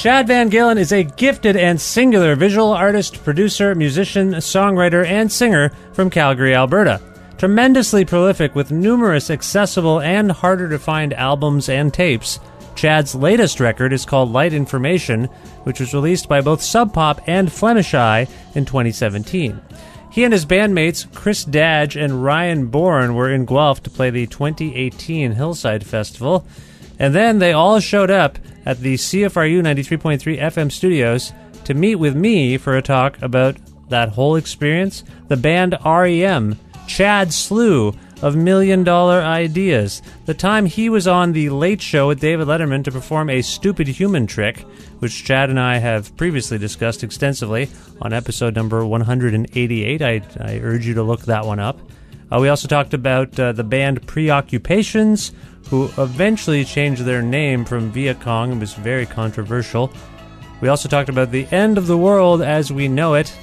Chad VanGaalen is a gifted and singular visual artist, producer, musician, songwriter, and singer from Calgary, Alberta. Tremendously prolific with numerous accessible and harder-to-find albums and tapes, Chad's latest record is called Light Information, which was released by both Sub Pop and Flemish Eye in 2017. He and his bandmates, Chris Dadge and Ryan Bourne, were in Guelph to play the 2018 Hillside Festival, and then they all showed up at the CFRU 93.3 FM studios to meet with me for a talk about that whole experience, the band R.E.M., Chad's slew of million-dollar ideas, the time he was on The Late Show with David Letterman to perform a stupid human trick, which Chad and I have previously discussed extensively on episode number 188. I urge you to look that one up. We also talked about the band Preoccupations, who eventually changed their name from Viacong and was very controversial. We also talked about the end of the world as we know it.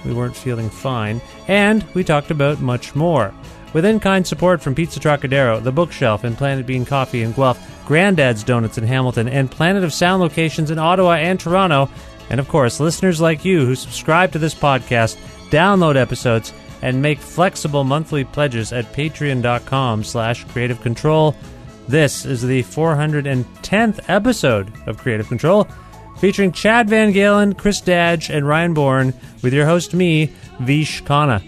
We weren't feeling fine. And we talked about much more. With in-kind support from Pizza Trokadero, The Bookshelf, and Planet Bean Coffee in Guelph, Grandad's Donuts in Hamilton, and Planet of Sound locations in Ottawa and Toronto, and of course, listeners like you who subscribe to this podcast, download episodes, and make flexible monthly pledges at patreon.com/Creative Control. This is the 410th episode of Creative Control, featuring Chad VanGaalen, Chris Dadge, and Ryan Bourne, with your host, me, Vish Khanna.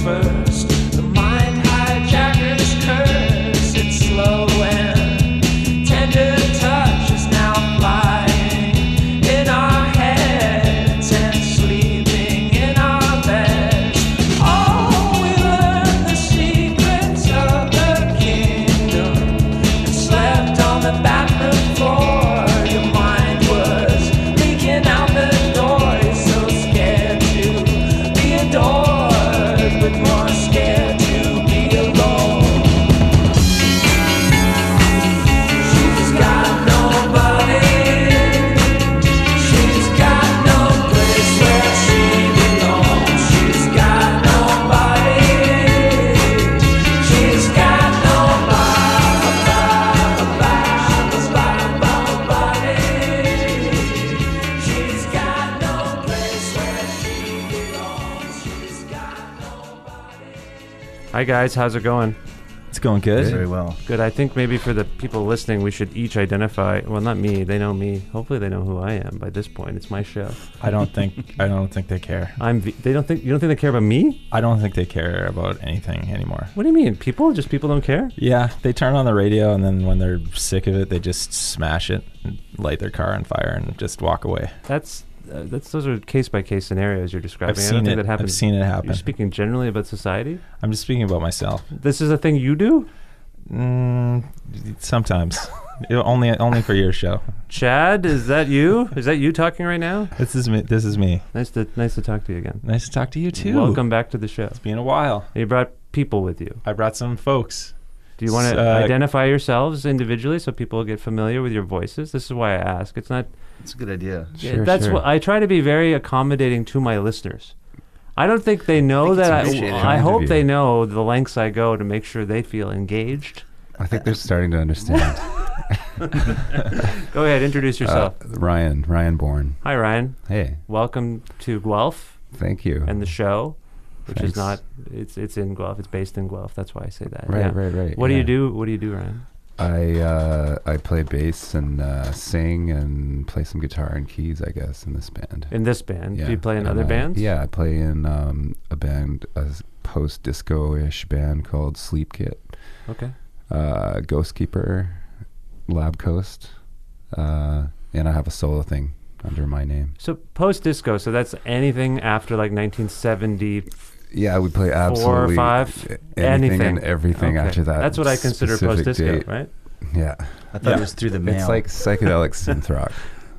First, the mind hijacker's curse, it's slow and tender touch is now flying in our heads and sleeping in our beds. Oh, we learned the secrets of the kingdom and slept on the bathroom floor. Your mind was leaking out the door. You're so scared to be adored, but more scared to be alone. She's got nobody. She's got no place where she belongs. She's got nobody. She's got nobody. She's got no place where she belongs. She's got nobody. Hi guys, how's it going? It's going good. Very well. Good. I think maybe for the people listening, we should each identify. Well, not me. They know me. Hopefully, they know who I am by this point. It's my show. I don't think they care. They don't think. You don't think they care about me? I don't think they care about anything anymore. What do you mean? People don't care? Yeah, they turn on the radio and then when they're sick of it, they just smash it and light their car on fire and just walk away. Those are case by case scenarios you're describing. I've I don't seen think it. that happens. I've seen it happen. You're speaking generally about society. I'm just speaking about myself. This is a thing you do. Sometimes, only for your show. Chad, is that you? Is that you talking right now? This is me. Nice to talk to you again. Nice to talk to you too. Welcome back to the show. It's been a while. You brought people with you. I brought some folks. Do you want to identify yourselves individually so people get familiar with your voices? This is why I ask. It's not. It's a good idea. That's what I try to be very accommodating to my listeners. I don't think they know that. I hope they know the lengths I go to make sure they feel engaged. I think they're starting to understand. Go ahead, introduce yourself. Ryan Bourne. Hi, Ryan. Hey. Welcome to Guelph. Thank you. And the show, which Thanks. is not. It's in Guelph. It's based in Guelph. That's why I say that. Right. What do you do? What do you do, Ryan? I play bass and sing and play some guitar and keys, I guess, in this band. In this band? Yeah. Do you play in other bands? Yeah, I play in a band, a post-disco-ish band called Sleep Kit. Okay. Ghost Keeper, Lab Coast, and I have a solo thing under my name. So post-disco, so that's anything after like 1970. Yeah, we play absolutely 4 or 5, anything and everything after that. That's what I consider post-disco, right? Yeah. I thought it was through the mail. It's like psychedelic synth rock.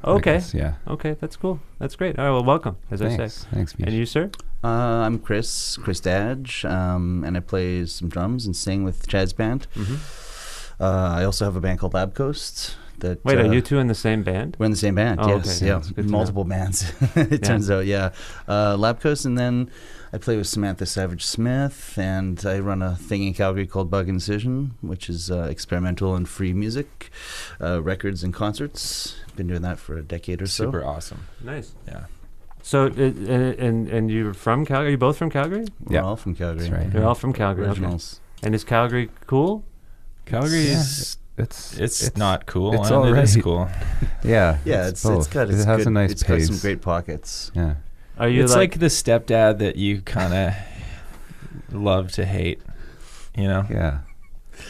Okay. Guess, yeah. Okay, that's cool. That's great. All right, well, welcome, as I say. Thanks, Vish. And you, sir? I'm Chris Dadge, and I play some drums and sing with Chad's band. Mm-hmm. I also have a band called Lab Coast. That, Wait, are you two in the same band? We're in the same band, Oh, yes. okay. Yeah, That's good to multiple bands, it turns out, yeah. Lab Coast, and then I play with Samantha Savage-Smith, and I run a thing in Calgary called Bug Incision, which is experimental and free music, records and concerts. Been doing that for a decade or so. Super awesome. Nice. Yeah. So, and you're from Calgary? Are you both from Calgary? We're all from Calgary. That's right. You're all from Calgary. Okay. Originals. And is Calgary cool? Calgary Yeah, is it's not cool. it's and all it is right. cool. Yeah. Yeah, it's both. got It has good, a nice it's pace. got some great pockets. Yeah. Are you It's like the stepdad that you kind of love to hate. You know, Yeah.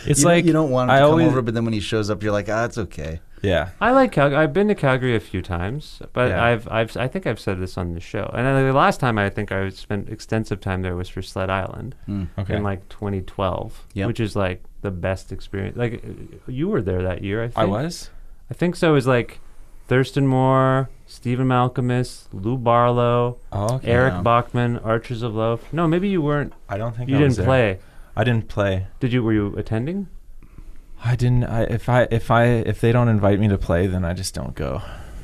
it's you like you don't want him I to come always- over, but then when he shows up, you're like, it's okay. yeah. I like Calgary. I've been to Calgary a few times, but Yeah. I think I've said this on the show. And the last time I think I spent extensive time there was for Sled Island Okay. in like 2012, Yep. which is like the best experience. Like you were there that year, I think. I was. I think so. It was like Thurston Moore, Stephen Malcolmus, Lou Barlow, Oh, okay. Eric Yeah. Bachman, Archers of Loaf. No, maybe you weren't. I don't think You I was didn't there. play. I didn't play. Did you? Were you attending? I didn't. If they don't invite me to play, then I just don't go.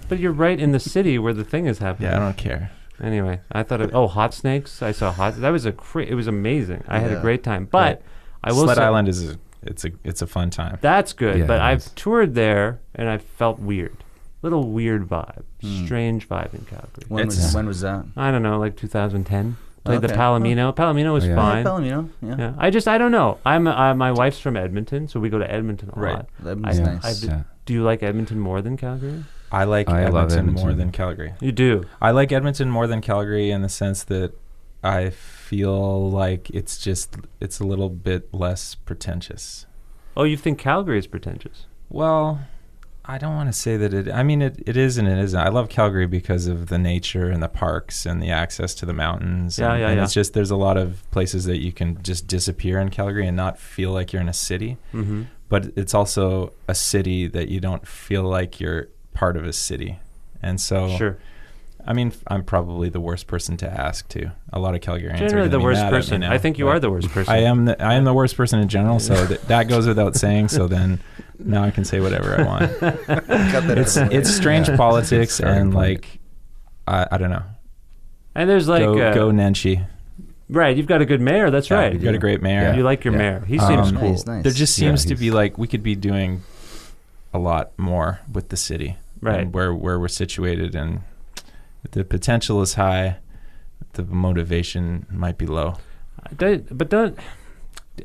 But you're right in the city where the thing is happening. Yeah, I don't care. Anyway, I thought Hot Snakes. I saw That was it was amazing. I had a Yeah. great time. But I will Sled say Island it's a fun time. that's good. Yeah, but it I've is. toured there and I felt weird. Little weird vibe. Hmm. Strange vibe in Calgary. When was that? I don't know, like 2010. Played the Okay. Palomino. Palomino was Oh, yeah. fine. Palomino, yeah. Yeah, I don't know. My wife's from Edmonton, so we go to Edmonton a Right. lot. Lebanon's I- nice. I- Do you like Edmonton more than Calgary? I like I love Edmonton more Edmonton. than Calgary. You do. I like Edmonton more than Calgary in the sense that I feel like it's a little bit less pretentious. Oh, you think Calgary is pretentious? Well, I don't want to say that it. I mean, it is and it isn't. I love Calgary because of the nature and the parks and the access to the mountains. Yeah, and yeah. it's just there's a lot of places that you can just disappear in Calgary and not feel like you're in a city. Mm-hmm. But it's also a city that you don't feel like you're part of a city. And so, Sure. I mean, I'm probably the worst person to ask to. A lot of Calgarians are Generally gonna the be worst mad at me person. now, I think you but are the worst person. I am the worst person in general, so that goes without saying. So then now I can say whatever I want. Cut that out. It's strange politics Starting and point. like I don't know. And there's like Go Nenshi. right. You've got a good mayor. That's Yeah, right. you've got a great mayor. Yeah. You like your Yeah. mayor. He seems cool. Nice. There just Yeah, seems to he's- be like we could be doing a lot more with the city, Right. And where we're situated, and the potential is high. The motivation might be low.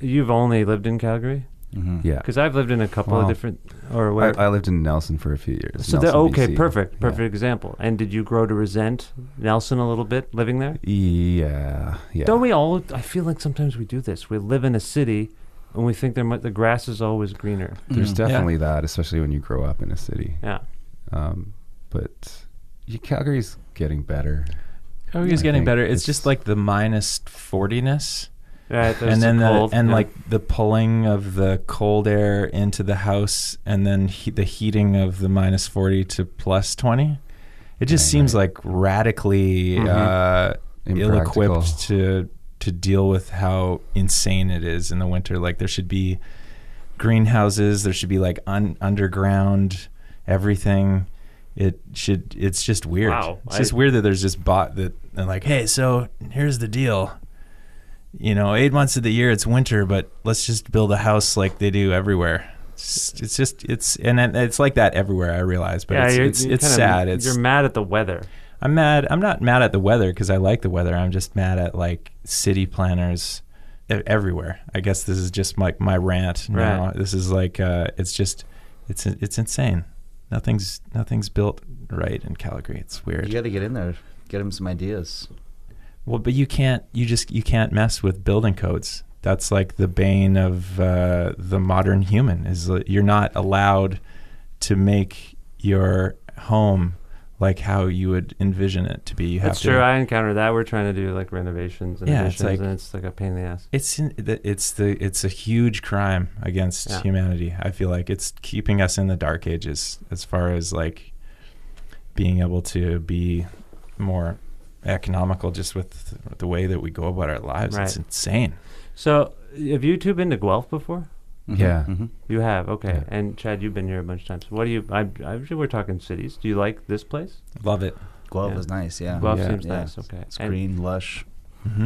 You've only lived in Calgary? Mhm. Yeah. Because I've lived in a couple of Well, different, or where. I lived in Nelson for a few years. So Nelson, okay, BC. perfect Yeah. example. And did you grow to resent Nelson a little bit living there? Yeah. Don't we all? I feel like sometimes we do this. We live in a city, and we think the grass is always greener. There's Mhm. definitely that, especially when you grow up in a city. Yeah. But Calgary's getting better. Calgary's I getting think better. It's it's- just like the minus 40ness. Right. And then yeah. like the pulling of the cold air into the house, and then the heating of the minus 40 to plus 20. It just Right, seems right. like radically ill-equipped to deal with how insane it is in the winter. Like there should be greenhouses, there should be like underground everything. It's just weird. Wow. It's just weird that there's just bought that they're like, hey, so here's the deal. 8 months of the year it's winter, but let's just build a house like they do everywhere. It's like that everywhere, I realize, but yeah, it's you're sad. You're mad at the weather. I'm mad. I'm not mad at the weather because I like the weather. I'm just mad at like city planners everywhere. I guess this is just my rant now. Right. This is like it's insane. Nothing's built right in Calgary. It's weird. You got to get in there, get him some ideas. Well, but you can't mess with building codes. That's like the bane of the modern human. Is that you're not allowed to make your home like how you would envision it to be. You That's have true. to. I encountered that. We're trying to do like renovations and Yeah, it's additions, like- and it's like a pain in the ass. It's a huge crime against Yeah. humanity. I feel like it's keeping us in the dark ages as far as like being able to be more economical just with the way that we go about our lives. Right. It's insane. So, have you two been to Guelph before? Yeah. You have, okay. Yeah. And Chad, you've been here a bunch of times. What do you? We're talking cities. Do you like this place? Love it. Guelph Yeah. is nice, yeah. Guelph Yeah. seems Yeah. nice. Okay. It's And- green, lush.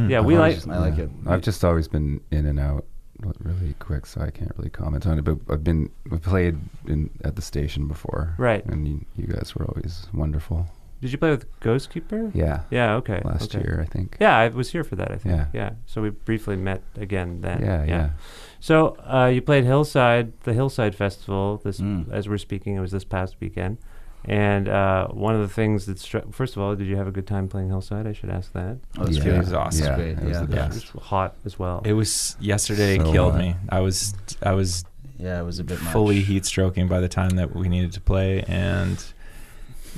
Yeah, we like. I like it. I've just always been in and out really quick, so I can't really comment on it. But we played at the station before, Right. And you guys were always wonderful. Did you play with Ghost Keeper? Yeah. Yeah. Okay. Last okay. year, I think. Yeah, I was here for that. I think. Yeah. So we briefly met again then. Yeah. So you played the Hillside Festival. As we're speaking, it was this past weekend. And one of the things that first of all, did you have a good time playing Hillside? I should ask that. Oh, it's Yeah. great. It was awesome. Yeah, Great, it was yeah. the Yeah. It best. was hot as well. It was yesterday. So Killed hot. me. I was Yeah, it was a bit much. fully heat stroking by the time that we needed to play, and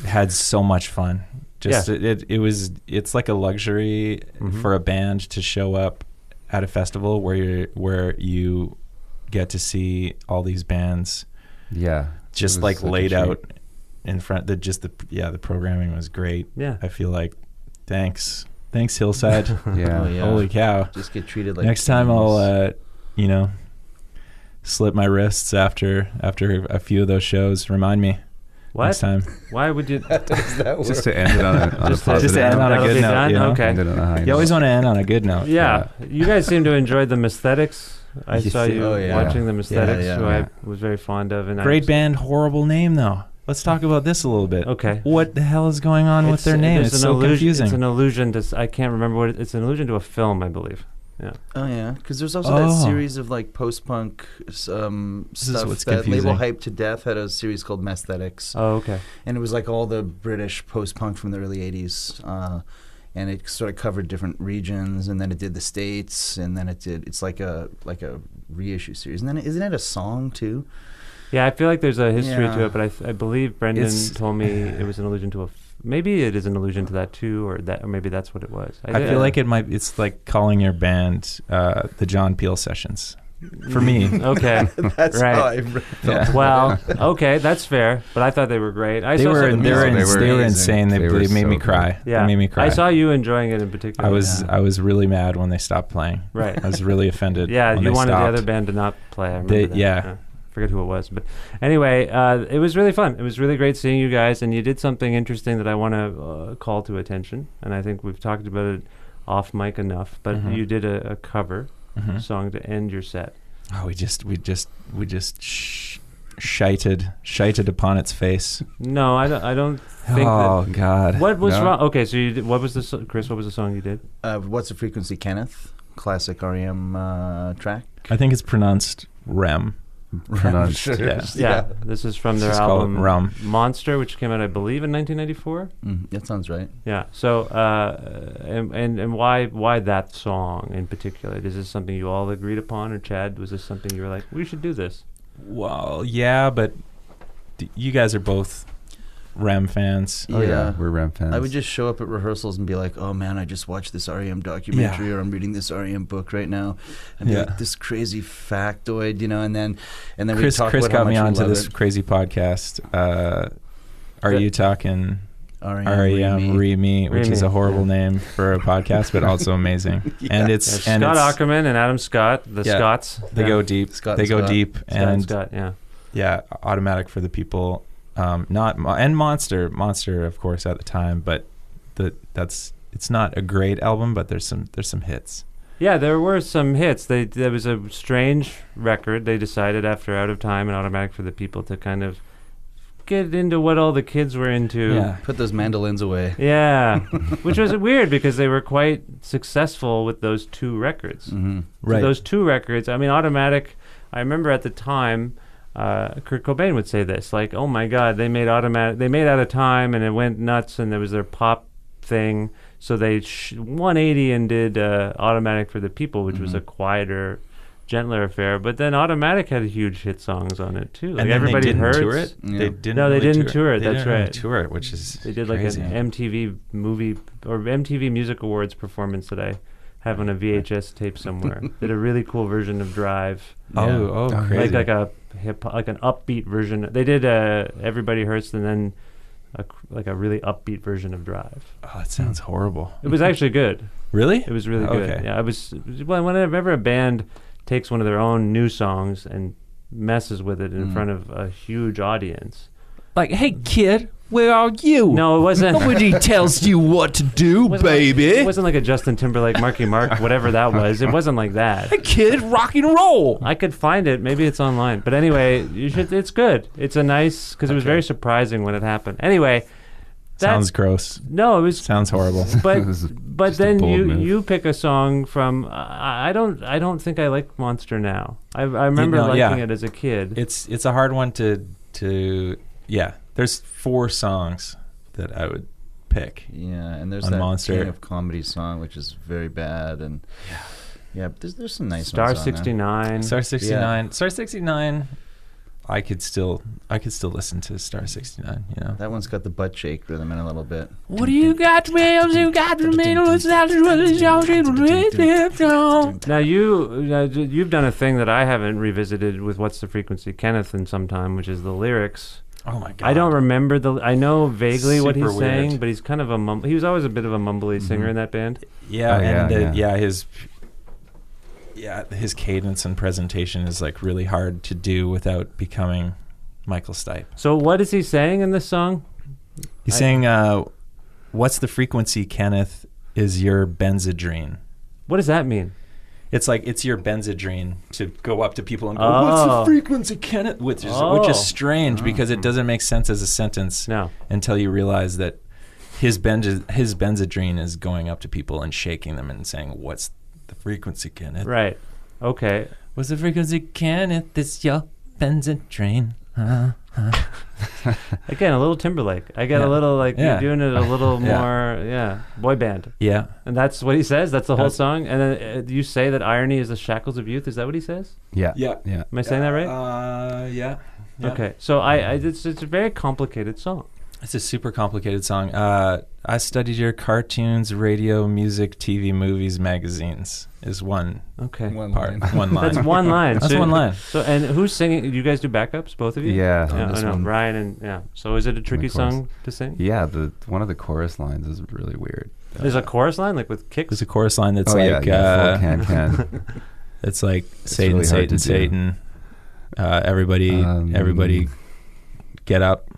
had so much fun. Just it's like a luxury for a band to show up at a festival where you get to see all these bands Yeah. just It was like such a laid treat. out in front. The programming was great. Yeah. I feel like thanks Hillside. Yeah. Oh, yeah. Holy cow. Just get treated like Next time kings. I'll slip my wrists after a few of those shows. Remind me What? next time. Why would you? Just to end it on a Just positive to end on a That'll good be note, done? you know? Okay. End it on a high You note. always want to end on a good note. Yeah. You guys seem to enjoy the Aesthetics. I You saw see- you Oh, yeah. watching the Aesthetics, yeah, who yeah. I was very fond of. And Great band, horrible name though. Let's talk about this a little bit. Okay. What the hell is going on with their name? It's so confusing. It's an allusion to. I can't remember what it's an allusion to a film, I believe. Yeah. Oh yeah, because there's also that series of like post-punk stuff what's that confusing. Label Hype to Death had a series called Mesthetics, Oh, okay. and it was like all the British post-punk from the early '80s, and it sort of covered different regions, and then it did the States, and then it's like a reissue series, and then isn't it a song too? Yeah, I feel like there's a history Yeah. to it, but I believe Brendan It's- told me it was an allusion to maybe it is an allusion to that too, or maybe that's what it was. I feel like it's like calling your band the John Peel Sessions. For me. Okay. That's Right. how I felt. Yeah. Well, okay, that's fair, but I thought they were great. They were amazing. insane. They They were made me so cry. Yeah. They made me cry. I saw you enjoying it in particular. I was really mad when they stopped playing. Right. I was really offended. Yeah, when you they wanted stopped. the other band to not play. I remember They- that. yeah. Forget who it was, but anyway, it was really fun. It was really great seeing you guys, and you did something interesting that I want to call to attention. And I think we've talked about it off mic enough, but you did a cover song to end your set. Oh, we just shited upon its face. No, I don't think Oh that. God. What was No. wrong? Okay, so you did, what was the Chris? What was the song you did? What's the Frequency, Kenneth? Classic R.E.M. track. I think it's pronounced R.E.M. Pronounced. Yeah, this is from their It's called album R.E.M. Monster, which came out, I believe, in 1994. That sounds right. Yeah. So, and why that song in particular? Is this something you all agreed upon, or Chad, was this something you were like, we should do this? Well, yeah, but you guys are both R.E.M. fans. Oh yeah, we're R.E.M. fans. I would just show up at rehearsals and be like, "Oh man, I just watched this R.E.M. documentary, or I'm reading this R.E.M. book right now," and be like, "This crazy factoid," and then we Chris talk Chris about how got me much we onto love this it. crazy podcast. Are you talking R.E.M. Re-Me, which is a Re-Me, horrible name for a podcast, but also amazing. And it's Scott Ackerman and Adam Scott, the Scotts. They go deep. Scott they and go Scott. deep, and Scott, yeah. yeah, Automatic for the People. And Monster, of course, at the time, but it's not a great album, but there's some hits. Yeah, there were some hits. There was a strange record. They decided after Out of Time and Automatic for the People to kind of get into what all the kids were into. Yeah. Put those mandolins away. Yeah, which was weird because they were quite successful with those two records. Mm-hmm. Right. So those two records, I mean, Automatic, I remember at the time, Kurt Cobain would say this, like, oh my God, they made Out of Time and it went nuts and there was their pop thing. So they 180 and did Automatic for the People, which was a quieter, gentler affair. But then Automatic had huge hit songs on it too. Like And then Everybody they didn't Hurts. tour it. Yeah. They didn't. No, they really didn't tour it. They That's didn't really right. tour it, which is They did like crazy. an MTV movie or MTV Music Awards performance that I have on a VHS tape somewhere. Did a really cool version of Drive. Oh, crazy. Like an upbeat version. They did Everybody Hurts and then like a really upbeat version of Drive. Oh, it sounds horrible. It was actually good. Really? It was really good. Okay. Yeah, whenever a band takes one of their own new songs and messes with it in front of a huge audience. Like, hey kid, where are you? No, it wasn't. Nobody tells you what to do, baby. It wasn't like a Justin Timberlake, Marky Mark, whatever that was. It wasn't like that. Hey kid, rock and roll. I could find it. Maybe it's online. But anyway, you should. It's good. It's a nice, because it was very surprising when it happened. Anyway. Sounds gross. No, it was. Sounds horrible. But then you pick a song from. I don't think I like Monster now. I remember liking it as a kid. It's a hard one to. Yeah, there's 4 songs that I would pick. Yeah, and there's on that Monster. King of Comedy song, which is very bad, and yeah, but there's some nice Star ones on there. 69. Star 69. Yeah. Star 69. I could still listen to Star 69. You know, That one's got the butt shake rhythm in a little bit. What do you got, Wills? You got the middle. Now you've done a thing that I haven't revisited with What's the Frequency, Kenneth, in some time, which is the lyrics. oh my god, I don't remember I know vaguely what he's Super saying, weird. but he's kind of he was always a bit of a mumbly singer in that band. Yeah, Oh, yeah, his cadence and presentation is like really hard to do without becoming Michael Stipe. So what is he saying in this song? He's saying, "What's the frequency, Kenneth? Is your Benzedrine?" What does that mean? It's like it's your Benzedrine to go up to people and go, "What's the frequency, Kenneth?" Which is strange because it doesn't make sense as a sentence until you realize that his Benzedrine is going up to people and shaking them and saying, "What's the frequency, Kenneth?" Right. Okay. What's the frequency, Kenneth? It's your Benzedrine. Again, a little Timberlake. I get a little like you're doing it a little more, boy band. Yeah. And that's what he says. That's the whole song. And then you say that irony is the shackles of youth. Is that what he says? Yeah. Am I saying that right? Yeah. Okay. So it's a very complicated song. It's a super complicated song. I studied your cartoons, radio, music, TV, movies, magazines. Is one One part, line. one line. That's one line. That's one line. So and who's singing? You guys do backups, both of you? Yeah. I know. one. Ryan and So is it a tricky song to sing? Yeah, one of the chorus lines is really weird. There's a chorus line like with kicks. There's a chorus line that's full can. can. It's like Satan, really hard Satan, to Satan. Everybody, get up.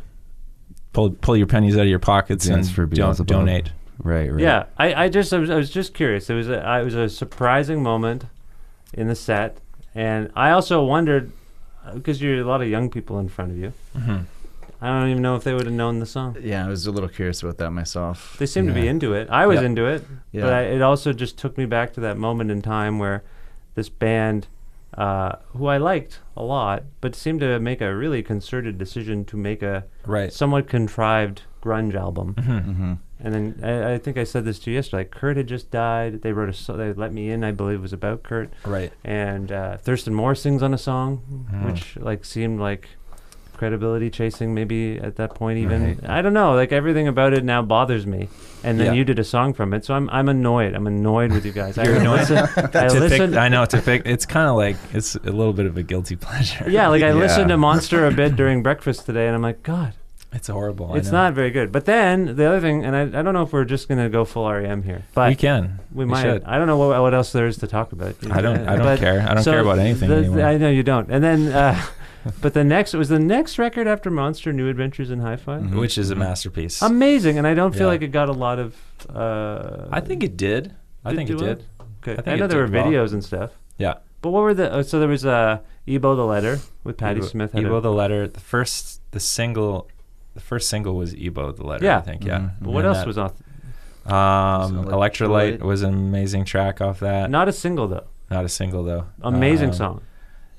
Pull your pennies out of your pockets Dance and for Beelzebub. donate. Right. Yeah, I was just curious. It was a surprising moment in the set, and I also wondered because you're a lot of young people in front of you. Mm-hmm. I don't even know if they would have known the song. Yeah, I was a little curious about that myself. They seemed to be into it. I was into it, Yeah. but it also just took me back to that moment in time where this band, who I liked a lot, but seemed to make a really concerted decision to make a somewhat contrived grunge album. Mm-hmm. And then I think I said this to you yesterday. Like, Kurt had just died. They wrote They Let Me In, I believe, was about Kurt. Right. And Thurston Moore sings on a song, which seemed like credibility chasing maybe at that point even. I don't know. Like everything about it now bothers me. And then you did a song from it, so I'm annoyed. I'm annoyed with you guys. You're annoyed. I know to pick. It's kind of like it's a little bit of a guilty pleasure. Yeah, like I listened to Monster a bit during breakfast today, and I'm like, God. It's horrible. It's not very good. But then the other thing, and I don't know if we're just going to go full R.E.M. here, but we can. We might. Should. I don't know what else there is to talk about. I don't care. I don't care about anything anymore. I know you don't. And then, but the next record after Monster, New Adventures in Hi-Fi, which is a masterpiece. Amazing, and I don't feel like it got a lot of. I think it did. I think it did. Okay. I know there were videos and stuff. Yeah. But what were the? So there was Ebo the Letter with Patti Smith. Ebo the Letter. The first single was Ebo the Letter. I think. Yeah. But what else was off? Electrolyte was an amazing track off that. Not a single though. Amazing song.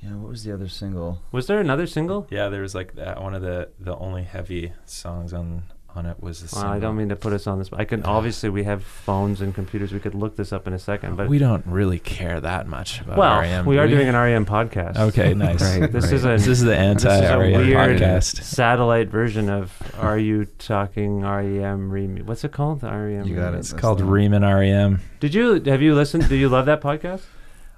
Yeah, what was the other single? Was there another single? Yeah, there was like that. One of the only heavy songs on it was the single. I don't mean to put us on this, but obviously we have phones and computers. We could look this up in a second, but we don't really care that much about R.E.M. We are doing an R.E.M. podcast. Okay, nice. This is the anti-R.E.M. podcast. Satellite version of Are You Talking R.E.M. Remix? What's it called? The R.E.M. You got it. It's called R.E.M. and R.E.M. Have you listened? Do you love that podcast?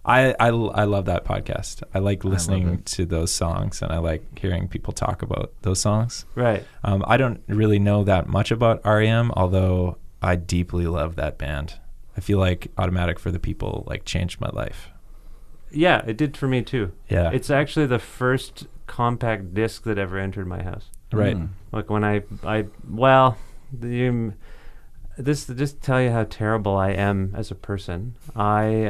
I love that podcast. I like listening to those songs, and I like hearing people talk about those songs. Right. I don't really know that much about R.E.M., although I deeply love that band. I feel like Automatic for the People changed my life Yeah, it did for me too. Yeah. It's actually the first compact disc that ever entered my house. Right. Like when this just tell you how terrible I am as a person. When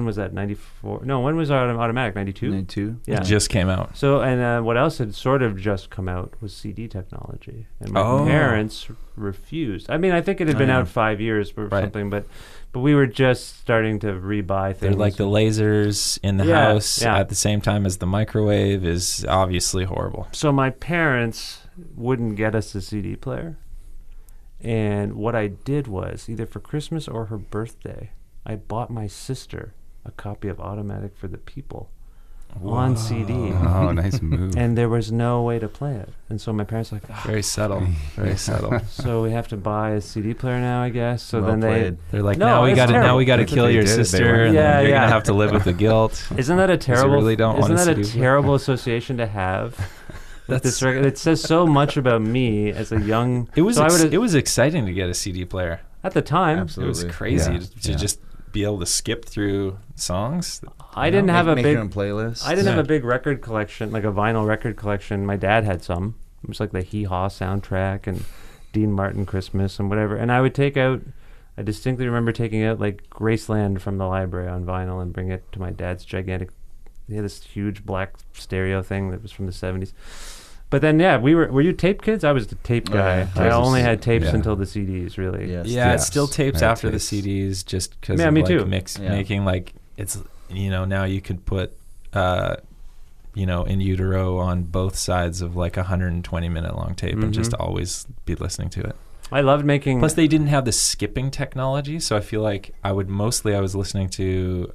was that? 94? No, when was Automatic? 92? 92. Yeah. It just came out. So, and what else had sort of just come out was CD technology. And my parents refused. I mean, I think it had been out 5 years or something, but we were just starting to rebuy things. They're like the lasers in the house at the same time as the microwave is obviously horrible. So my parents wouldn't get us a CD player. And what I did was, either for Christmas or her birthday, I bought my sister a copy of Automatic for the People on CD. Oh, nice move. And there was no way to play it. And so my parents were like, Very subtle. Very subtle. so we have to buy a CD player now, I guess. So Well then played. They're like, No, now we it's got terrible. to That's kill what they your did. They sister, went- and Yeah, then you're yeah. gonna have to live with the guilt. Isn't that a terrible? really don't want isn't us that to a do. terrible association to have? With this record, it says so much about me as a young. It was so I would've- it was exciting to get a CD player. at the time. Absolutely. It was crazy Yeah. to just be able to skip through songs. I didn't have a make big. your own playlist. I didn't have a big record collection, like a vinyl record collection. My dad had some. It was like the Hee Haw soundtrack and Dean Martin Christmas and whatever. And I would I distinctly remember taking out like Graceland from the library on vinyl and bring it to my dad's gigantic. He had this huge black stereo thing that was from the 70s. But then, were you tape kids? I was the tape guy. yeah. I only had tapes Yeah. until the CDs, really. Yes. Yeah, Yes. it's still tapes I had after tapes. the CDs, just because Yeah, of me like too. making like it's now you could put in utero on both sides of like 120-minute long tape and just always be listening to it. I loved making. Plus, they didn't have the skipping technology, so I feel like I was listening to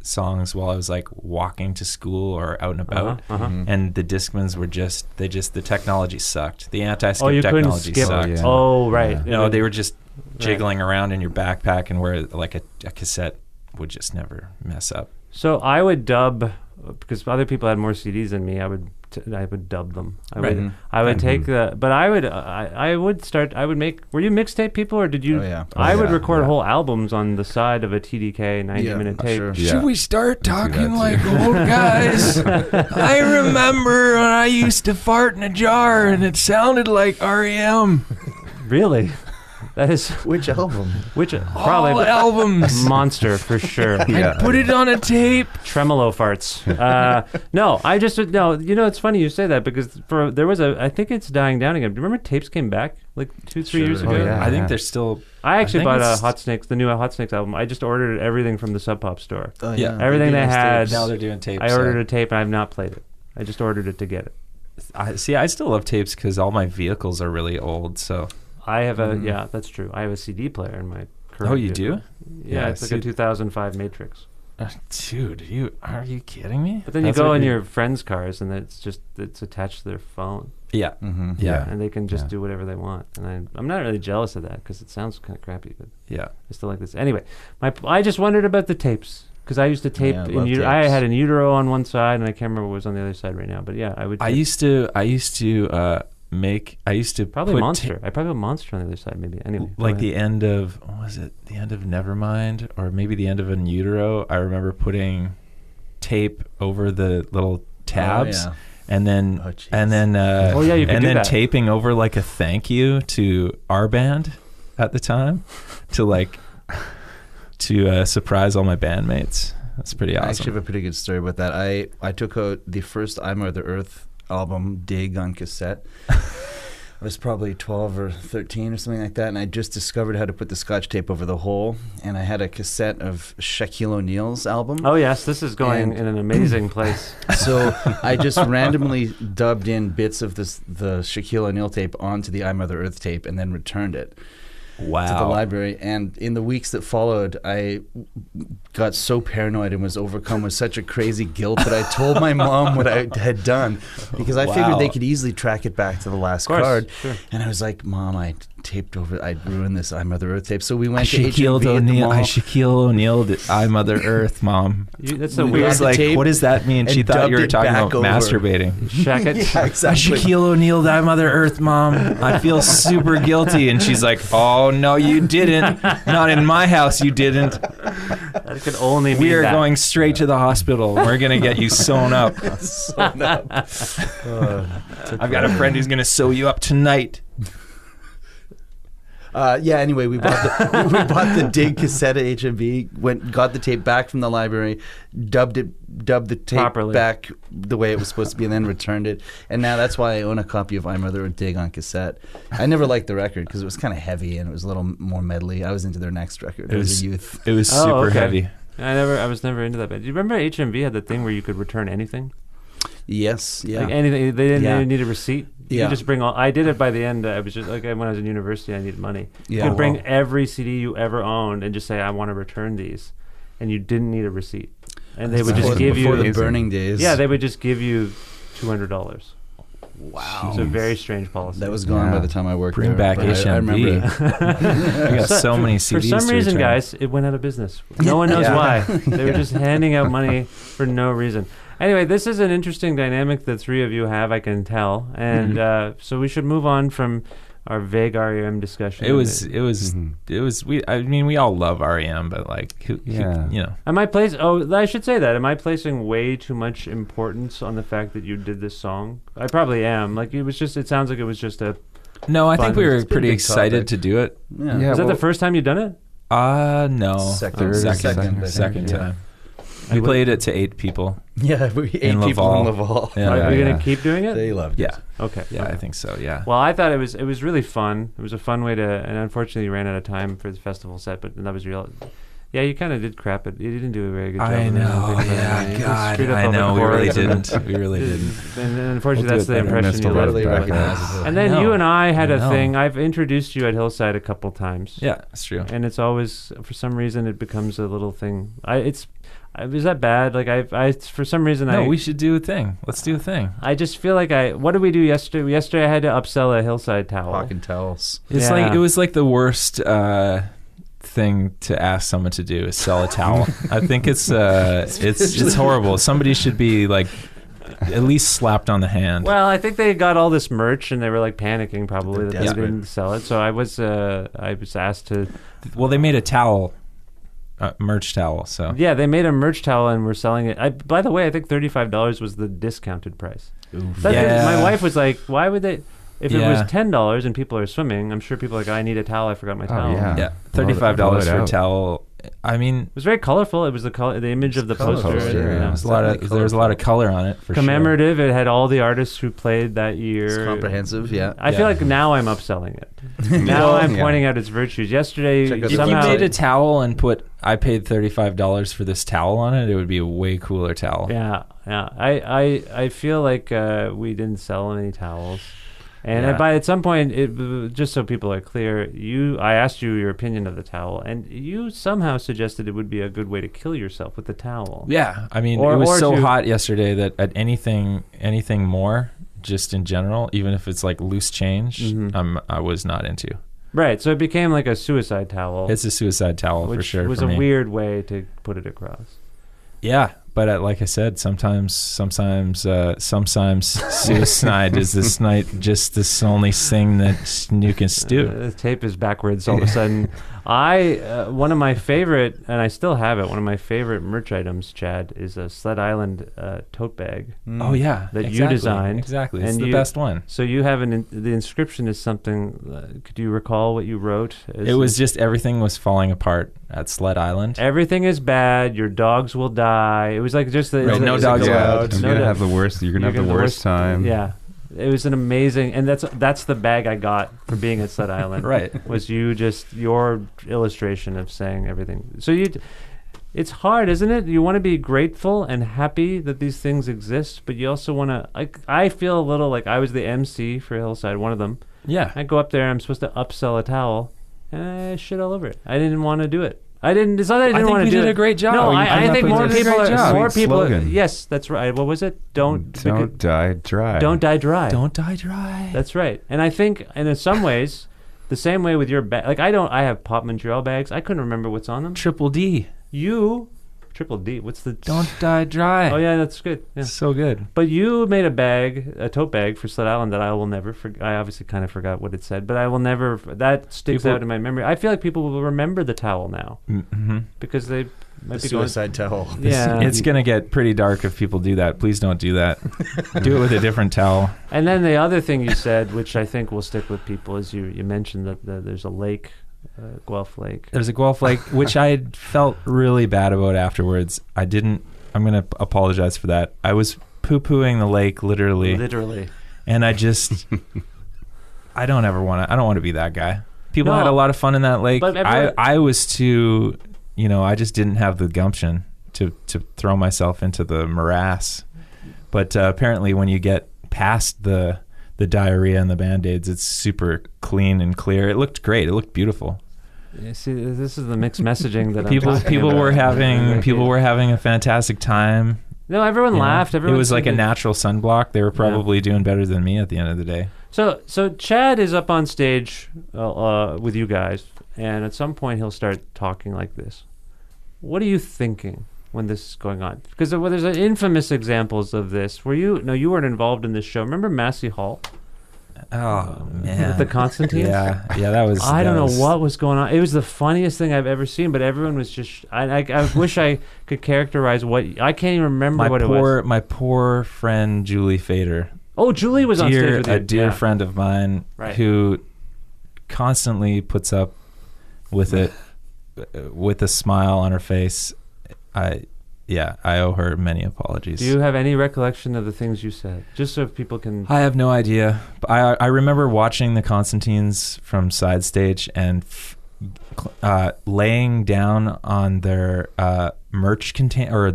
songs while I was like walking to school or out and about, and the Discmans were the technology sucked. The anti-skip you couldn't technology skip. sucked. Yeah. Oh, right. No, they were just jiggling around in your backpack, and where like a cassette would just never mess up. So I would dub, because other people had more CDs than me. I would dub them. I would take the, but I would make. Were you mixtape people, or did you? Oh, yeah. I would yeah, record yeah. whole albums on the side of a TDK 90-minute tape. Sure. Yeah. Should we start I do talking that like too. old guys? I remember when I used to fart in a jar and it sounded like R.E.M. Really? That is Which album? probably All albums. Monster for sure. Yeah. Put it on a tape. Tremolo farts. No, I just no. It's funny you say that because I think it's dying down again. Do you remember tapes came back like 2-3 years ago? Oh, yeah. I think they're still. I actually think bought it's- Hot Snakes, the new Hot Snakes album. I just ordered everything from the Sub Pop store. Oh, Yeah. Everything they did had. tapes. Now they're doing tapes. I ordered a tape and I've not played it. I just ordered it to get it. I still love tapes because all my vehicles are really old. So. I have that's true. I have a CD player in my current Oh, you vehicle. do? Yeah, Yeah, it's like see- a 2005 Matrix. Dude, are you kidding me? But then That's you go what in your friends' cars and it's attached to their phone. Yeah. Mm-hmm. Yeah. And they can just Yeah. do whatever they want. And I'm not really jealous of that because it sounds kind of crappy, but Yeah. I still like this. Anyway, I just wondered about the tapes because I used to tape. Yeah, I in love I tapes. had an utero on one side and I can't remember what was on the other side right now. But yeah, I would. I used to Probably put Monster. I probably have Monster on the other side, maybe. Anyway, go like ahead. the end of what was it? The end of Nevermind, or maybe the end of In Utero. I remember putting tape over the little tabs, yeah. and then Oh, jeez. Oh, yeah, you could and do then that. taping over like a thank you to our band at the time to surprise all my bandmates. That's pretty I awesome. actually have a pretty good story about that. I took out the first I'm Mother Earth album, Dig, on cassette. I was probably 12 or 13 or something like that, and I just discovered how to put the Scotch tape over the hole, and I had a cassette of Shaquille O'Neal's album. Oh yes, this is going And- in an amazing place. So I just randomly dubbed in bits of the Shaquille O'Neal tape onto the I'm Mother Earth tape and then returned it to the wow. library. And in the weeks that followed, I got so paranoid and was overcome with such a crazy guilt that I told my mom what I had done, because I Wow. figured they could easily track it back to the last Of course, card. sure. And I was like, Mom, I taped over. I'd ruined this I Mother Earth tape. So we went to Shaquille H&B at the mall. O'Neal did I Mother Earth, Mom. That's a We weird. got was the like, tape what does that mean? She and thought you were dubbed it talking back about over. masturbating. Shack it. Yeah, exactly. Shaquille O'Neal, I Mother Earth, Mom. I feel super guilty. And she's like, oh, no, you didn't. Not in my house, you didn't. That could only mean We are that. going straight to the hospital. We're going to get you sewn up. Sewn up. I've got a friend who's going to sew you up tonight. Anyway, we bought the Dig cassette at HMV, got the tape back from the library, dubbed the tape Properly. back the way it was supposed to be, and then returned it. And now that's why I own a copy of I Mother Earth Dig on cassette. I never liked the record because it was kind of heavy and it was a little more medley. I was into their next record. It was a youth. It was Oh, super okay. heavy. I was never into that band. Do you remember HMV had the thing where you could return anything? Yes, yeah. Like anything. They didn't Yeah. even need a receipt. You Yeah. could just bring all. I did it by the end. I was just like when I was in university, I needed money. Yeah. You could bring Wow. every CD you ever owned and just say, I want to return these. And you didn't need a receipt. And they would just give before you. the burning days. Yeah, they would just give you $200. Wow. It's a very strange policy. That was gone by Yeah. the time I worked Bring there. back but I HMV. remember. I got so many CDs For some to reason, return. guys, it went out of business. No one knows Yeah. why. They were just handing out money for no reason. Anyway, this is an interesting dynamic the three of you have, I can tell. And so we should move on from our vague R.E.M. discussion. It was. I mean, we all love R.E.M., but like, Yeah. you know, Am I placing? Oh, I should say that. Am I placing way too much importance on the fact that you did this song? I probably am. Like it was just. It sounds like it was just a. no, I think we were It's been a pretty big excited topic. to do it. Yeah. Yeah. Is that well- the first time you've done it? No, Second, second yeah. time. We played it to 8 people. Yeah, we 8 In people Laval. in Laval. Yeah. Are you yeah. gonna keep doing it? They loved it. Yeah, Okay. yeah, okay. I think so. Yeah. Well, I thought it was really fun. It was a fun way to, and unfortunately, you ran out of time for the festival set. But that was real. Yeah, you kind of did crap it. You didn't do a very good job. I of it, know. think, but, Yeah, you just God, screwed up I all the know. We really chords and- didn't. We really didn't. And unfortunately, We'll that's do the it better impression next you time. left. Readily but- recognizable. And then I you know. and I had I a know. thing. I've introduced you at Hillside a couple times. Yeah, that's true. And it's always, for some reason, it becomes a little thing. Is that bad? Like I for some reason, No, we should do a thing. Let's do a thing. I just feel like what did we do yesterday? Yesterday I had to upsell a Hillside towel. Hawk and towels. It's Yeah. like it was like the worst thing to ask someone to do is sell a towel. I think it's horrible. Somebody should be like at least slapped on the hand. Well, I think they got all this merch and they were like panicking probably that they desperate. didn't sell it. So I was asked to. Well, they made a towel, merch towel. So Yeah, they made a merch towel and we're selling it. By the way, I think $35 was the discounted price. Yeah. My wife was like, "Why would they?" If it Yeah. was $10 and people are swimming, I'm sure people are like, I need a towel. I forgot my towel. yeah. yeah, $35 Blow it for a out. towel. I mean, It was very colorful. It was the image of the colorful, poster. yeah. and, there's a lot of there was a lot of color on it for commemorative. It had all the artists who played that It's year. comprehensive, yeah. I feel Yeah. like now I'm upselling it. Now I'm Yeah. pointing out its virtues. Yesterday, Check out If somehow you made a towel and put I paid $35 for this towel on it, it would be a way cooler towel. yeah. I feel like we didn't sell any towels. And Yeah. at some point, just so people are clear, I asked you your opinion of the towel, and you somehow suggested it would be a good way to kill yourself with the towel. Yeah, I mean, Or- it was or so to- hot yesterday that at anything more, just in general, even if it's like loose change, Mhm. I was not into. Right, so it became like a suicide towel, It's a suicide towel which for sure. was for a me. weird way to put it across. Yeah, but like I said, sometimes suicide is just this only thing that you can do. The tape is backwards all of a sudden. One of my favorite, and I still have it, one of my favorite merch items, Chad, is a Sled Island tote bag. Oh yeah, That you exactly, designed, Exactly, it's and the you- best one. So you have the inscription is something, could you recall what you wrote? It was just everything was falling apart at Sled Island. Everything is bad, your dogs will die. It was like just the... Right, it's no like- dogs it's like- allowed. You're No gonna do- have the worst. You're gonna have the worst time. Yeah. It was an amazing, and that's the bag I got for being at Sled Island. Right. Was your illustration of saying everything. So it's hard, isn't it? You want to be grateful and happy that these things exist, but you also want to, I feel a little like I was the MC for Hillside, one of them. Yeah, I go up there, I'm supposed to upsell a towel, and I shit all over it. I didn't want to do it. It's not that I didn't think want to we do did it. a great job. No, You I came think up more with a people great job. more Sweet people. slogan. Yes, that's right. What was it? Don't die dry. Don't die dry. don't die dry. That's right. And I think, and in some ways, The same way with your bag. Like I have Pop Montreal bags. I couldn't remember what's on them. Triple D. Triple D. What's the... Don't die dry. Oh, yeah, that's good. Yeah. So good. But you made a tote bag for Sled Island that I will never forget. I obviously kind of forgot what it said, but I will never... That sticks out in my memory. I feel like people will remember the towel now. Mm-hmm. Because they might be suicide towel. Yeah. It's going to get pretty dark if people do that. Please don't do that. Do it with a different towel. And then the other thing you said, which I think will stick with people, is you mentioned that there's a lake... Guelph Lake. There's a Guelph Lake, which I felt really bad about afterwards. I'm going to apologize for that. I was poo-pooing the lake, literally. And I just, I don't want to be that guy. People had a lot of fun in that lake. I was too, I just didn't have the gumption to throw myself into the morass. But apparently when you get past the diarrhea and the Band-Aids, it's super clean and clear. It looked great. It looked beautiful. Yeah, see, this is the mixed messaging that people were having a fantastic time. No, everyone laughed. It was like a natural sunblock. They were probably doing better than me at the end of the day. So Chad is up on stage with you guys, and at some point he'll start talking like this. What are you thinking when this is going on? Because there's infamous examples of this where you weren't involved in this show. Remember Massey Hall? Oh man, with the Constantines. Yeah, that was. I don't know what was going on. It was the funniest thing I've ever seen, but everyone was just. I wish I could characterize what I can't even remember what it was. My poor friend Julie Fader. Oh, Julie was on stage with you. A dear friend of mine who constantly puts up with it with a smile on her face. I owe her many apologies. Do you have any recollection of the things you said? Just so people can... I have no idea. I remember watching the Constantines from side stage and laying down on their merch container or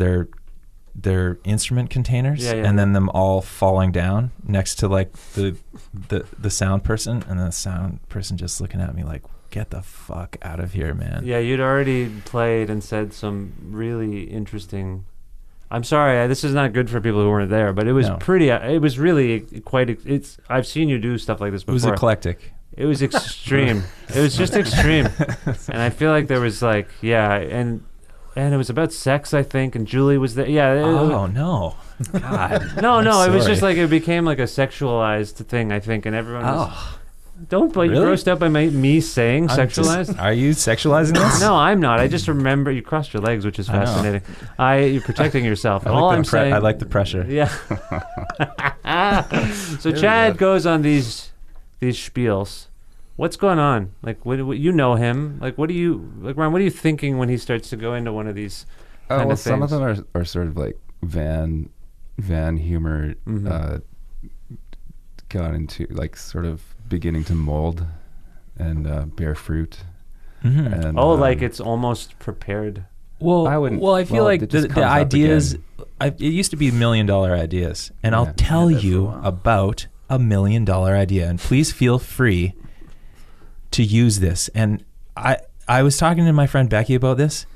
their instrument containers, and then them all falling down next to like the sound person, and the sound person just looking at me like, get the fuck out of here, man. Yeah, you'd already played and said some really interesting... I'm sorry, this is not good for people who weren't there, but it was pretty... it was really quite... I've seen you do stuff like this before. It was eclectic. It was extreme. It was just extreme. And I feel like there was like... Yeah, and it was about sex, I think, and Julie was there. Yeah. No. God. No, it was just like it became like a sexualized thing, I think, and everyone was... Don't be grossed out by me saying sexualized. Are you sexualizing this? No, I'm not. I just remember you crossed your legs, which is fascinating. You're protecting yourself. I'm saying, I like the pressure. Yeah. So Chad goes on these spiels. What's going on? Like, what you know him? Like, Ryan? What are you thinking when he starts to go into one of these? Kind of some of them are sort of like van humor. Mm-hmm. Got into like sort of beginning to mold and bear fruit. Mm-hmm. And, like it's almost prepared. Well, I feel like the ideas. It used to be $1 million ideas, and I'll tell you about $1 million idea, and please feel free to use this. And I was talking to my friend Becky about this.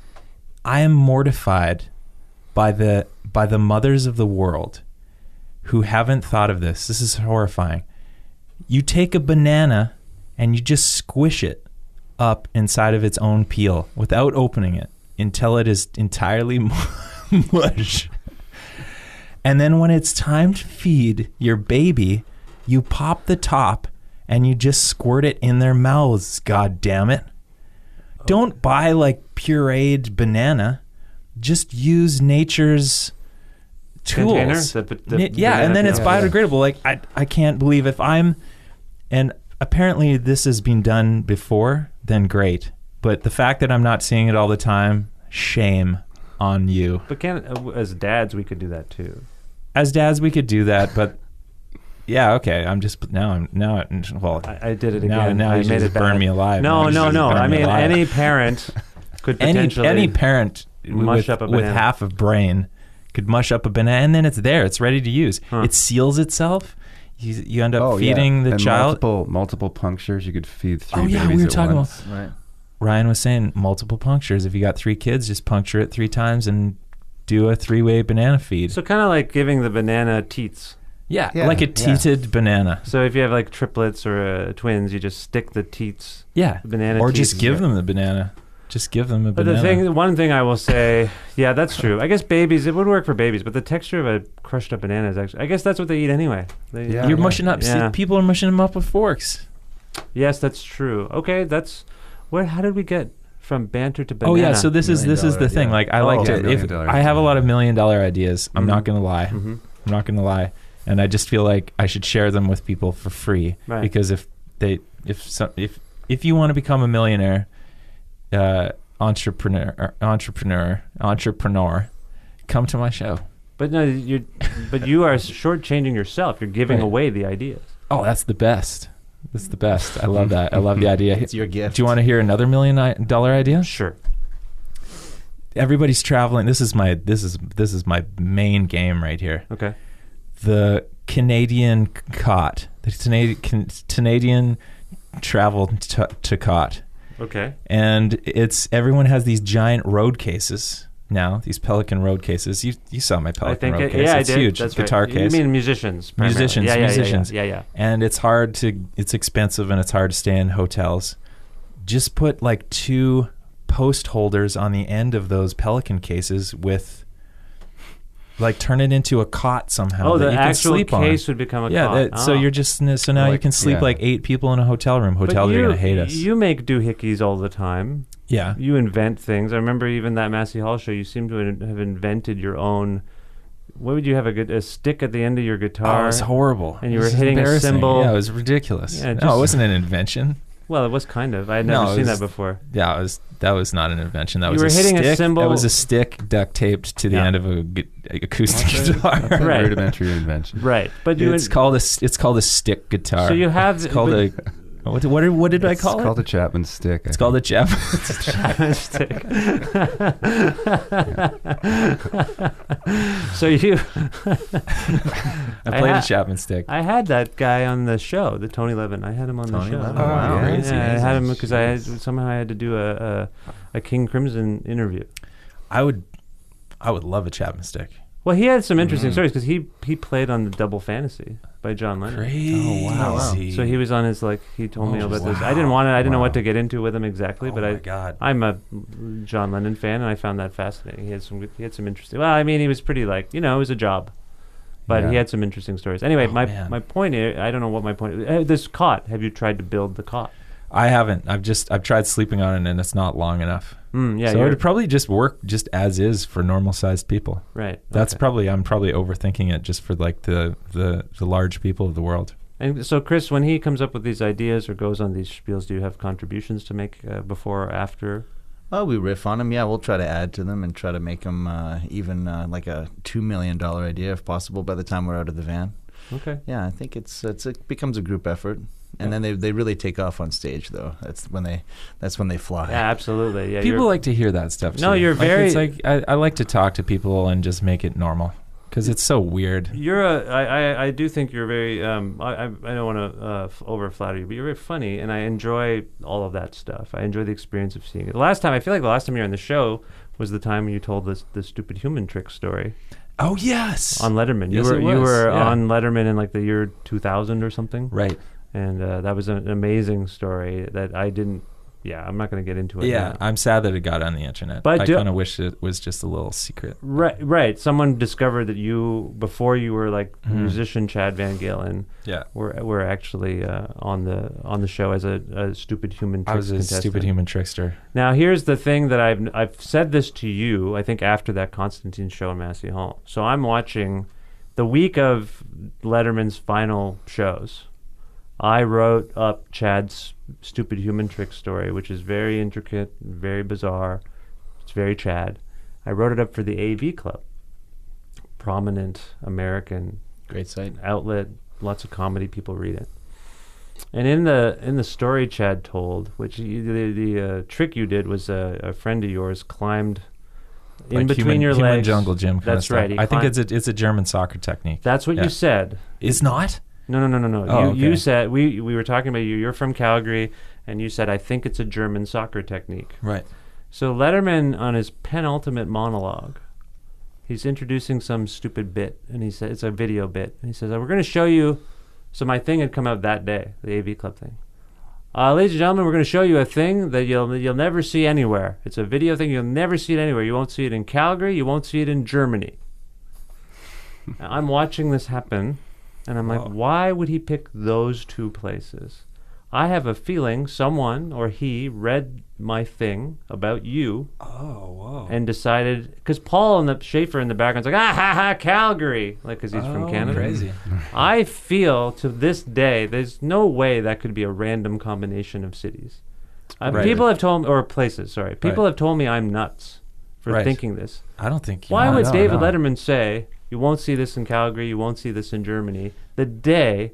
I am mortified by the mothers of the world who haven't thought of this. This is horrifying. You take a banana and you just squish it up inside of its own peel without opening it until it is entirely mush. And then when it's time to feed your baby, you pop the top and you just squirt it in their mouths, god damn it. Don't buy like pureed banana. Just use nature's tools. And then it's biodegradable. Like I can't believe and apparently this has been done before, then great. But the fact that I'm not seeing it all the time, shame on you. But as dads, we could do that too. As dads, we could do that, but yeah, okay. I did it again. Now you made it burn me alive. No. I mean, any parent could potentially any parent mush up a banana with half a brain could mush up a banana, and then it's there. It's ready to use. It seals itself. You end up feeding the child. Multiple punctures. You could feed 3 babies we were at talking once. about. Right. Ryan was saying multiple punctures. If you got 3 kids, just puncture it 3 times and do a 3-way banana feed. So kind of like giving the banana teats. Yeah, Yeah, like a yeah. teated banana. So if you have like triplets or twins, you just stick the teats. Yeah, Banana or teats. just give them the banana. Just give them a But banana. one thing I will say, yeah, that's true. I guess babies, it would work for babies, but the texture of a crushed up banana is actually, I guess that's what they eat anyway. You're mushing up. Yeah. See, people are mushing them up with forks. Yes, that's true. Okay, how did we get from banter to banana? Oh yeah, so this is the thing. idea. Like I like to. $1 If million I have a idea. lot of $1 million ideas, I'm not gonna lie. Mm-hmm. I'm not gonna lie, and I just feel like I should share them with people for free. Right. Because if you want to become a millionaire, entrepreneur, come to my show. But no, you are shortchanging yourself. You're giving Right. away the ideas. Oh, that's the best. That's the best. I love that. I love the idea. It's your gift. Do you want to hear another $1 million idea? Sure. Everybody's traveling. This is my main game right here. Okay. The Canadian cot. The Canadian travel to cot. Okay. And everyone has these giant road cases now. These Pelican road cases. You saw my Pelican road case. I It's did. huge. That's guitar right. case. You mean musicians? Primarily. Musicians. Yeah. And it's expensive and it's hard to stay in hotels. Just put like 2 post holders on the end of those Pelican cases with, like, turn it into a cot somehow. Oh, that the you can actual sleep case on. would become a Yeah, cot. so you're just so now you Like, can sleep yeah. like 8 people in a hotel room. But Hotels are gonna hate us. You make doohickeys all the time. Yeah. You invent things. I remember even that Massey Hall show. You seem to have invented your own. What would you have a stick at the end of your guitar? Oh, it was horrible. And you It were was hitting a embarrassing. cymbal. Yeah, it was ridiculous. Yeah, No, just- it wasn't an invention. Well, it was kind of. I had No, never it seen was- that before. Yeah, that was not an invention. That You was were a hitting a stick. cymbal- That was a stick duct taped to the Yeah. end of a acoustic guitar. That's a Right. rudimentary invention. Right, but It's called a stick guitar. So you have. It's called a. What did I call It's it? called a Chapman stick. It's called a chap. stick. So you. I played a Chapman stick. I had that guy on the show, the Tony Levin. I had him on the Tony show. Levin? Oh, wow. Yeah, Crazy. I had him because somehow I had to do a King Crimson interview. I would love a Chapman stick. Well, he had some interesting stories because he played on the Double Fantasy by John Lennon. Crazy. wow. So he was on his he told me about this. I didn't know what to get into with him exactly, but my God. I'm a John Lennon fan and I found that fascinating. He had some interesting. Well, I mean, he was pretty it was a job, but Yeah. he had some interesting stories. Anyway, man. my point is, I don't know what my point is. This cot. Have you tried to build the cot? I haven't. I've tried sleeping on it and it's not long enough. Yeah, so you're it'd probably just work just as is for normal sized people. right. That's okay. I'm probably overthinking it just for like the large people of the world. And so, Chris, when he comes up with these ideas or goes on these spiels, do you have contributions to make before or after? Oh, we riff on them. Yeah, we'll try to add to them and try to make them even like a $2 million idea if possible by the time we're out of the van. Okay. Yeah, I think it becomes a group effort, and then they really take off on stage though. That's when they fly. Yeah, absolutely. Yeah, People like to hear that stuff too. No, you're very- It's like I like to talk to people and just make it normal because it's so weird. I do think you're very. I don't want to over flatter you, but you're very funny, and I enjoy all of that stuff. I enjoy the experience of seeing it. I feel like the last time you were on the show was the time you told the stupid human trick story Oh yes, on Letterman. Yes, you it were was, yeah. on Letterman in like the year 2000 or something, right. and that was an amazing story that I didn't. Yeah, I'm not going to get into it. Yeah, now. I'm sad that it got on the internet. But I kind of wish it was just a little secret. Right. Someone discovered that you, before you were like musician Chad VanGaalen, Yeah, were actually on the show as a stupid human trick I was a contestant. stupid human trickster. Now here's the thing that I've said this to you, I think after that Constantine show in Massey Hall. So I'm watching the week of Letterman's final shows. I wrote up Chad's stupid human trick story, which is very intricate, very bizarre. It's very Chad. I wrote it up for the AV Club, prominent American Great site. outlet. Lots of comedy people read it. And in the story Chad told, which the trick you did was a friend of yours climbed in Like between your human legs. jungle gym kind of That's stuff. right. He I think climbed- it's a German soccer technique. That's what Yeah. you said. It's not. No. Oh, You okay. said we were talking about you. You're from Calgary, and you said I think it's a German soccer technique. Right. So Letterman, on his penultimate monologue, He's introducing some stupid bit, and he said it's a video bit. And he says, "We're going to show you." So my thing had come out that day, the AV Club thing. Ladies and gentlemen, we're going to show you a thing that you'll never see anywhere. It's a video thing. You'll never see it anywhere. You won't see it in Calgary. You won't see it in Germany. I'm watching this happen, and I'm like, why would he pick those two places? I have a feeling someone or he read my thing about you and decided, because Paul and the Schaefer in the background's like, ha ha, Calgary, like, because he's from Canada. Crazy. I feel to this day there's no way that could be a random combination of cities. People have told me, or places, sorry. People have told me I'm nuts for thinking this. I don't think Why would David Letterman say, you won't see this in Calgary, you won't see this in Germany, the day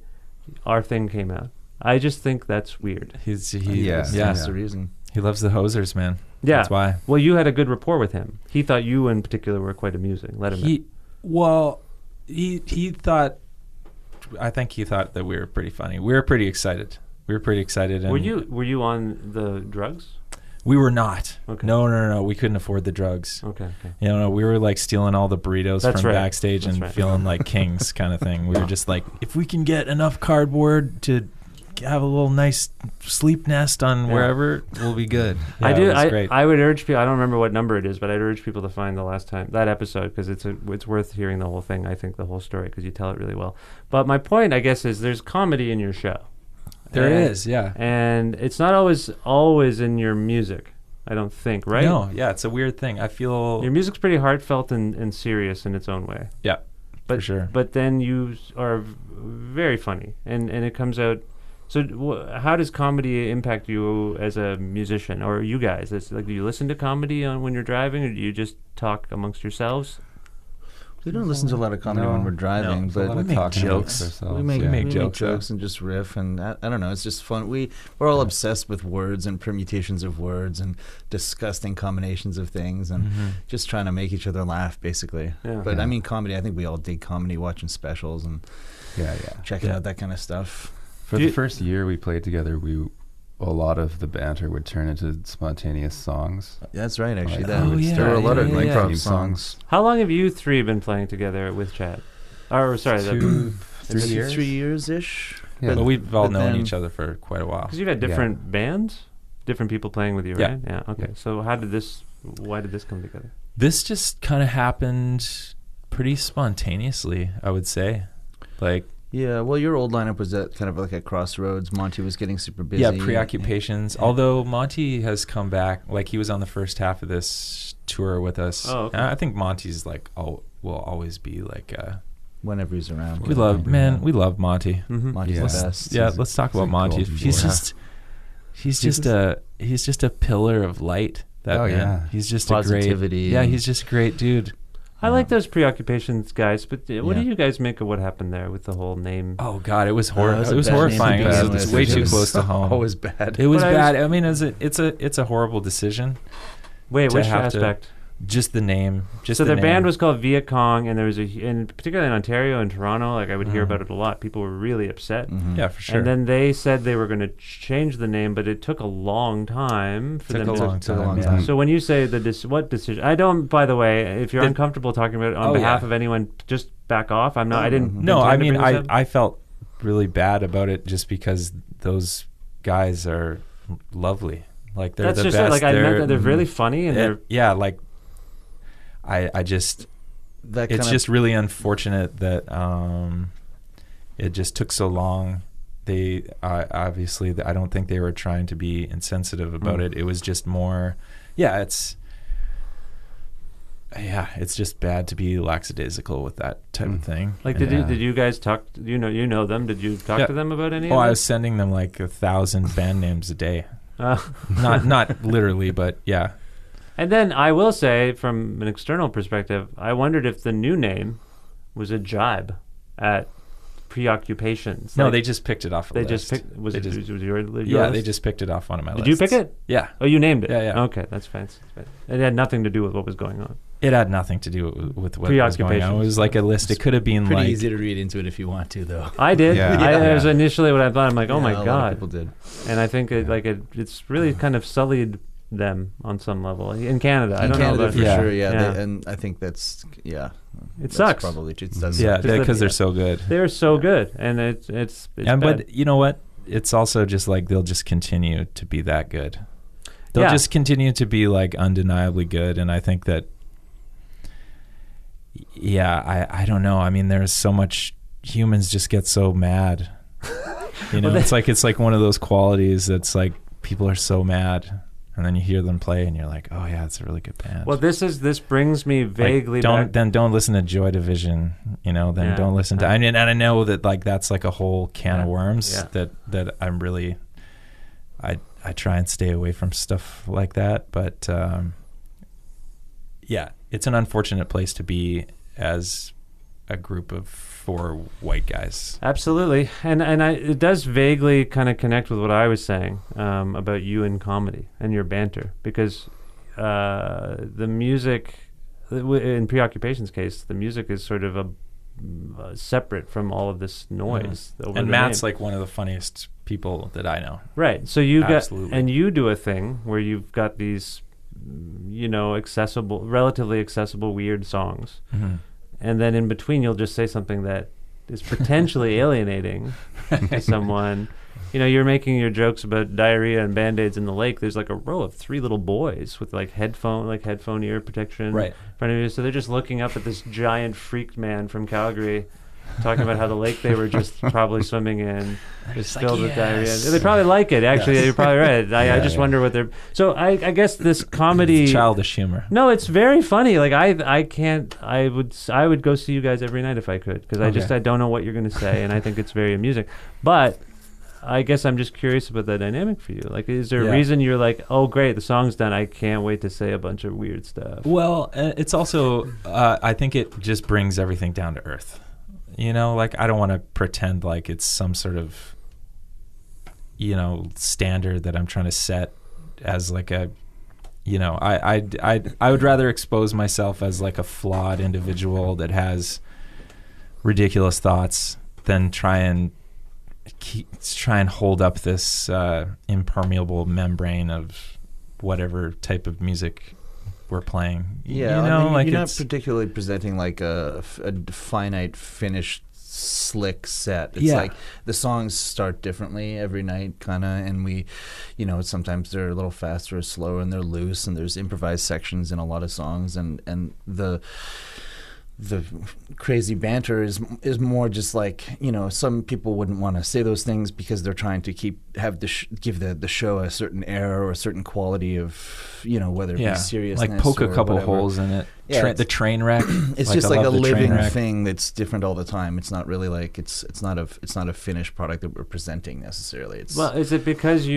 our thing came out? I just think that's weird. That's the reason. He loves the hosers, man. Yeah. That's why. Well, you had a good rapport with him. He thought you in particular were quite amusing. Letterman. He thought, I think he thought that we were pretty funny. We were pretty excited. And were you on the drugs? We were not. Okay. No. We couldn't afford the drugs. Okay. You know, we were like stealing all the burritos from backstage and feeling like kings kind of thing. We were just like, if we can get enough cardboard to have a little nice sleep nest on wherever, we'll be good. Yeah, it was great. I would urge people, I don't remember what number it is, but I'd urge people to find the last time, that episode, because it's worth hearing the whole thing, I think, the whole story, because you tell it really well. But my point, I guess, is there's comedy in your show. There is, yeah. And it's not always in your music, I don't think, right? No, yeah, it's a weird thing. I feel... Your music's pretty heartfelt and serious in its own way. Yeah, for sure. But then you are very funny, and it comes out... So how does comedy impact you as a musician, or you guys? It's like, do you listen to comedy when you're driving, or do you just talk amongst yourselves? We don't listen to a lot of comedy when we're driving, but we make jokes. We make jokes and just riff, and I don't know. It's just fun. We're all obsessed with words and permutations of words and disgusting combinations of things, and just trying to make each other laugh, basically. Yeah. But I mean, comedy. I think we all dig comedy, watching specials and checking out that kind of stuff. For the first year we played together, a lot of the banter would turn into spontaneous songs. That's right, actually. There were a lot of improv songs. How long have you three been playing together with Chad? Or sorry, 3 years. 3 years-ish. Yeah, but we've all known each other for quite a while. Because you've had different bands, different people playing with you, right? Yeah. Okay. So why did this come together? This just kind of happened pretty spontaneously, I would say. Like, yeah, well, your old lineup was at kind of like at crossroads. Monty was getting super busy. Yeah, Preoccupations. Although Monty has come back, like he was on the first half of this tour with us. Oh, okay. And I think Monty's like will always be like whenever he's around. We love Monty. Mm-hmm. Monty's the best. Yeah, let's talk about Monty. He's just a pillar of light. That man. Yeah. He's just positivity. He's just a great dude. I like those Preoccupations guys, but what do you guys make of what happened there with the whole name? Oh God, it was horrible. It was horrifying. It was way too close to home. It was bad. It was bad. I mean, it's a horrible decision. Wait, which aspect? Just the name. So the band was called Viet Cong, and there was particularly in Ontario and Toronto, like I would hear about it a lot. People were really upset. Mm-hmm. Yeah, for sure. And then they said they were going to change the name, but it took a long time for them to. Took a long time. So when you say what decision? I don't. By the way, if you're uncomfortable talking about it on behalf of anyone, just back off. I'm not. I didn't. No, I mean I felt really bad about it just because those guys are lovely. Like they're That's the just best. Like I meant that they're really funny and they're like. I just it's just really unfortunate that it just took so long. They obviously I don't think they were trying to be insensitive about it. It was just more it's just bad to be lackadaisical with that type of thing. Like did you guys talk? You know them? Did you talk to them about any? I was sending them like 1,000 band names a day. Not literally, but yeah. And then I will say, from an external perspective, I wondered if the new name was a jibe at Preoccupations. No, they just picked it off. They just picked. Was your list? They just picked it off one of my lists. Did you pick it? Yeah. Oh, you named it. Yeah. Okay, that's fancy. It had nothing to do with what was going on. It had nothing to do with what was going on. It was like a list. It could have been pretty easy to read into it if you want to, though. I did. It was initially what I thought. I'm like, oh my God. A lot of people did. And I think it's really kind of sullied them on some level in Canada. I In don't Canada, know about for sure, Yeah. and I think that's that's sucks. Probably it does. Yeah, suck. because they're so good. They're so good, and it's bad. But you know what? It's also just like they'll just continue to be that good. They'll just continue to be like undeniably good, and I think that. Yeah, I don't know. I mean, there's so much. Humans just get so mad. You know, it's like one of those qualities that's like people are so mad, and then you hear them play, and you're like, oh yeah, it's a really good band. Well, this brings me vaguely back. Don't listen to Joy Division. You know, then don't listen to. And I know that like that's like a whole can of worms that I'm really. I try and stay away from stuff like that, but yeah, it's an unfortunate place to be as a group of 4 white guys. Absolutely, and it does vaguely kind of connect with what I was saying about you in comedy and your banter, because the music, in Preoccupations' case, the music is sort of separate from all of this noise. Over And the Matt's name. like one of the funniest people that I know. Right. So you Absolutely. and you do a thing where you've got these, relatively accessible, weird songs. Mm-hmm. And then in between, you'll just say something that is potentially alienating to someone. You know, you're making your jokes about diarrhea and Band-Aids in the lake. There's like a row of 3 little boys with like headphone ear protection Right. in front of you. So they're just looking up at this giant freaked man from Calgary talking about how the lake they were just probably swimming in is filled with diarrhea. They probably like it, actually. You're probably right. I just wonder what they're... So I guess this comedy... It's childish humor. No, it's very funny. Like I would go see you guys every night if I could, because I don't know what you're going to say, and I think it's very amusing. But I guess I'm just curious about that dynamic for you. Like, is there a reason you're like, oh great, the song's done, I can't wait to say a bunch of weird stuff? Well, it's also I think it just brings everything down to earth. You know, like I don't want to pretend like it's some sort of, standard that I'm trying to set as like a, I would rather expose myself as like a flawed individual that has ridiculous thoughts than try and hold up this impermeable membrane of whatever type of music we're playing. Yeah, you're not particularly presenting like a finite, finished, slick set. It's like the songs start differently every night, kind of, and we, sometimes they're a little faster or slower, and they're loose, and there's improvised sections in a lot of songs, and the crazy banter is more just like, some people wouldn't want to say those things because they're trying to give the show a certain air or a certain quality of, whether it be seriousness, like poke a couple whatever. holes in it. Yeah, the train wreck. It's just like a living thing that's different all the time. It's not really like it's not a finished product that we're presenting necessarily. Well, is it because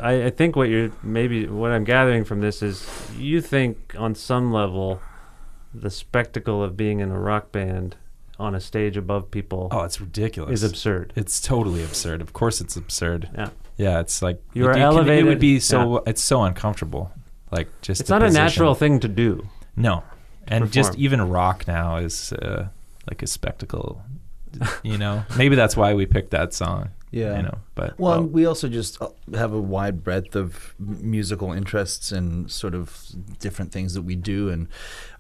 I think what I'm gathering from this is you think on some level the spectacle of being in a rock band on a stage above people it's ridiculous, is absurd. It's totally absurd. Of course it's absurd. Yeah, it's like you are elevated. It would be it's so uncomfortable. Like just it's not a natural thing to do. No, and just even rock now is like a spectacle. Maybe that's why we picked that song. Yeah, but we also just have a wide breadth of musical interests and sort of different things that we do and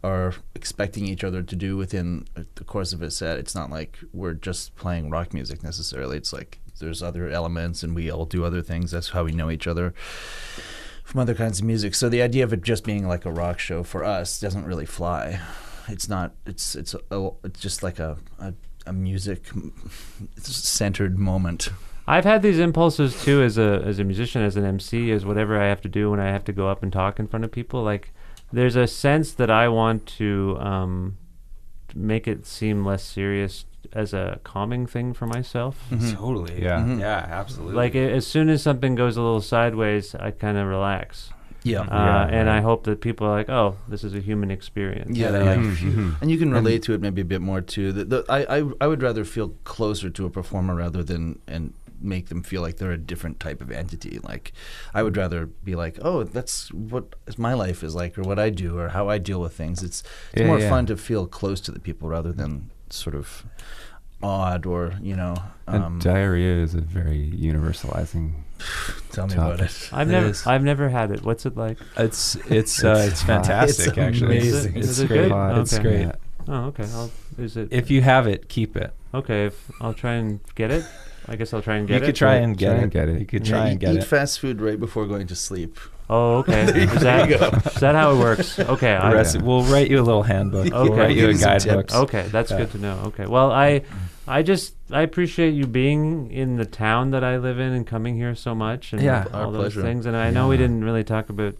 are expecting each other to do within the course of a set. It's not like we're just playing rock music necessarily. It's like there's other elements and we all do other things. That's how we know each other from other kinds of music. So the idea of it just being like a rock show for us doesn't really fly. It's not. It's just like a music centered moment. I've had these impulses too as a musician, as an MC, as whatever I have to do when I have to go up and talk in front of people. Like there's a sense that I want to make it seem less serious as a calming thing for myself. Mm-hmm. Totally. Yeah. Mm-hmm. Yeah, absolutely. Like as soon as something goes a little sideways, I kind of relax. And I hope that people are like, oh, this is a human experience. Yeah, like, and you can relate to it maybe a bit more too. I would rather feel closer to a performer rather than make them feel like they're a different type of entity. Like I would rather be like, oh, that's what my life is like, or what I do, or how I deal with things. It's more fun to feel close to the people rather than sort of odd or and diarrhea is a very universalizing Tell me about it. I've never had it. What's it like? It's fantastic. It's actually, amazing. Is it great. good? It's Okay. great. Oh, okay. Is it If you have it, keep it. okay? I'll try and get it. I guess I'll try and get it. You could try and get it. You could try Yeah, and get eat it. fast food right before going to sleep. Oh, okay. Is that how it works? Okay. We'll write you a little handbook. Okay. We'll write you a Give you some guidebook. tips. Okay, that's good to know. Okay. Well, I appreciate you being in the town that I live in and coming here so much and Yeah. all Our those pleasure. things. And I know we didn't really talk about.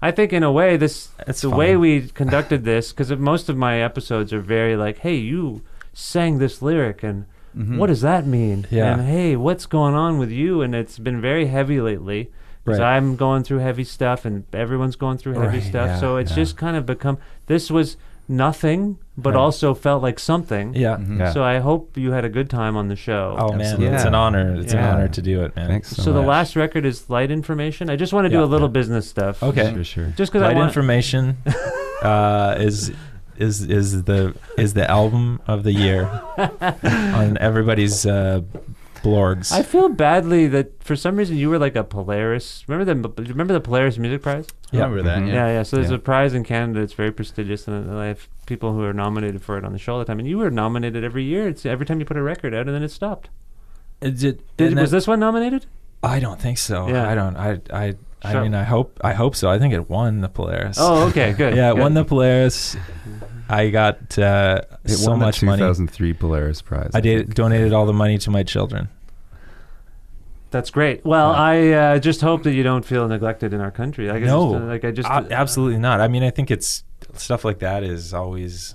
I think in a way It's the fun. way we conducted this, because most of my episodes are very like, hey, you sang this lyric and what does that mean? Yeah. And hey, what's going on with you? And it's been very heavy lately. Because Right. I'm going through heavy stuff and everyone's going through heavy Right, stuff. yeah, So it's just kind of become, this was nothing, but Right. also felt like something. Yeah. Yeah. So I hope you had a good time on the show. Oh man, Absolutely. it's an honor. It's an Yeah. honor to do it, man. Thanks So the much. last record is Light Information. I just want to do Yeah. a little business stuff. Okay. For sure. Just because I Light want. Information is the album of the year on everybody's blogs. I feel badly that for some reason you were like a Polaris. Remember the Polaris Music Prize? Yeah. Remember that? Mhm. Yeah. So there's Yeah. a prize in Canada. It's very prestigious, and I have people who are nominated for it on the show all the time. And you were nominated every year. It's every time you put a record out, and then it stopped. Is it- and Was that- this one nominated? I don't think so. Yeah. I don't. I Sure. mean, I hope so. I think it won the Polaris. Oh, okay, good. Yeah, it good. won the Polaris. I got It so won the much money. 2003 Polaris Prize. I donated all the money to my children. That's great. Well, I just hope that you don't feel neglected in our country. Absolutely not. I mean, I think it's stuff like that is always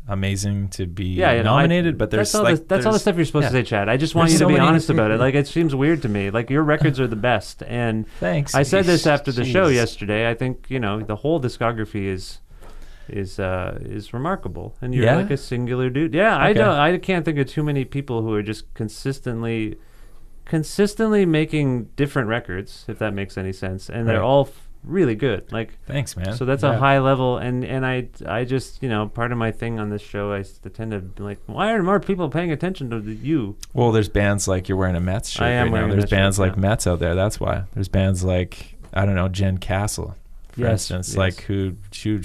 amazing to be Yeah, nominated, but there's that's all the stuff you're supposed to say, Chad. I just want There's you to so be many- honest about it. Like, it seems weird to me. Like, your records are the best, and Thanks. I said this after the show Jeez. yesterday. I think the whole discography is remarkable, and you're Yeah? like a singular dude. Yeah, Okay. I can't think of too many people who are just consistently making different records, if that makes any sense, and they're Right. all really good. Like. Thanks, man. So that's a high level, and I just part of my thing on this show, I tend to be like, why aren't more people paying attention to you? Well, there's bands like you're wearing a Mets shirt I am right wearing now. a There's Mets bands shirt, like yeah. Mets out there. That's why. There's bands like Jen Castle, for Yes, instance. yes. Like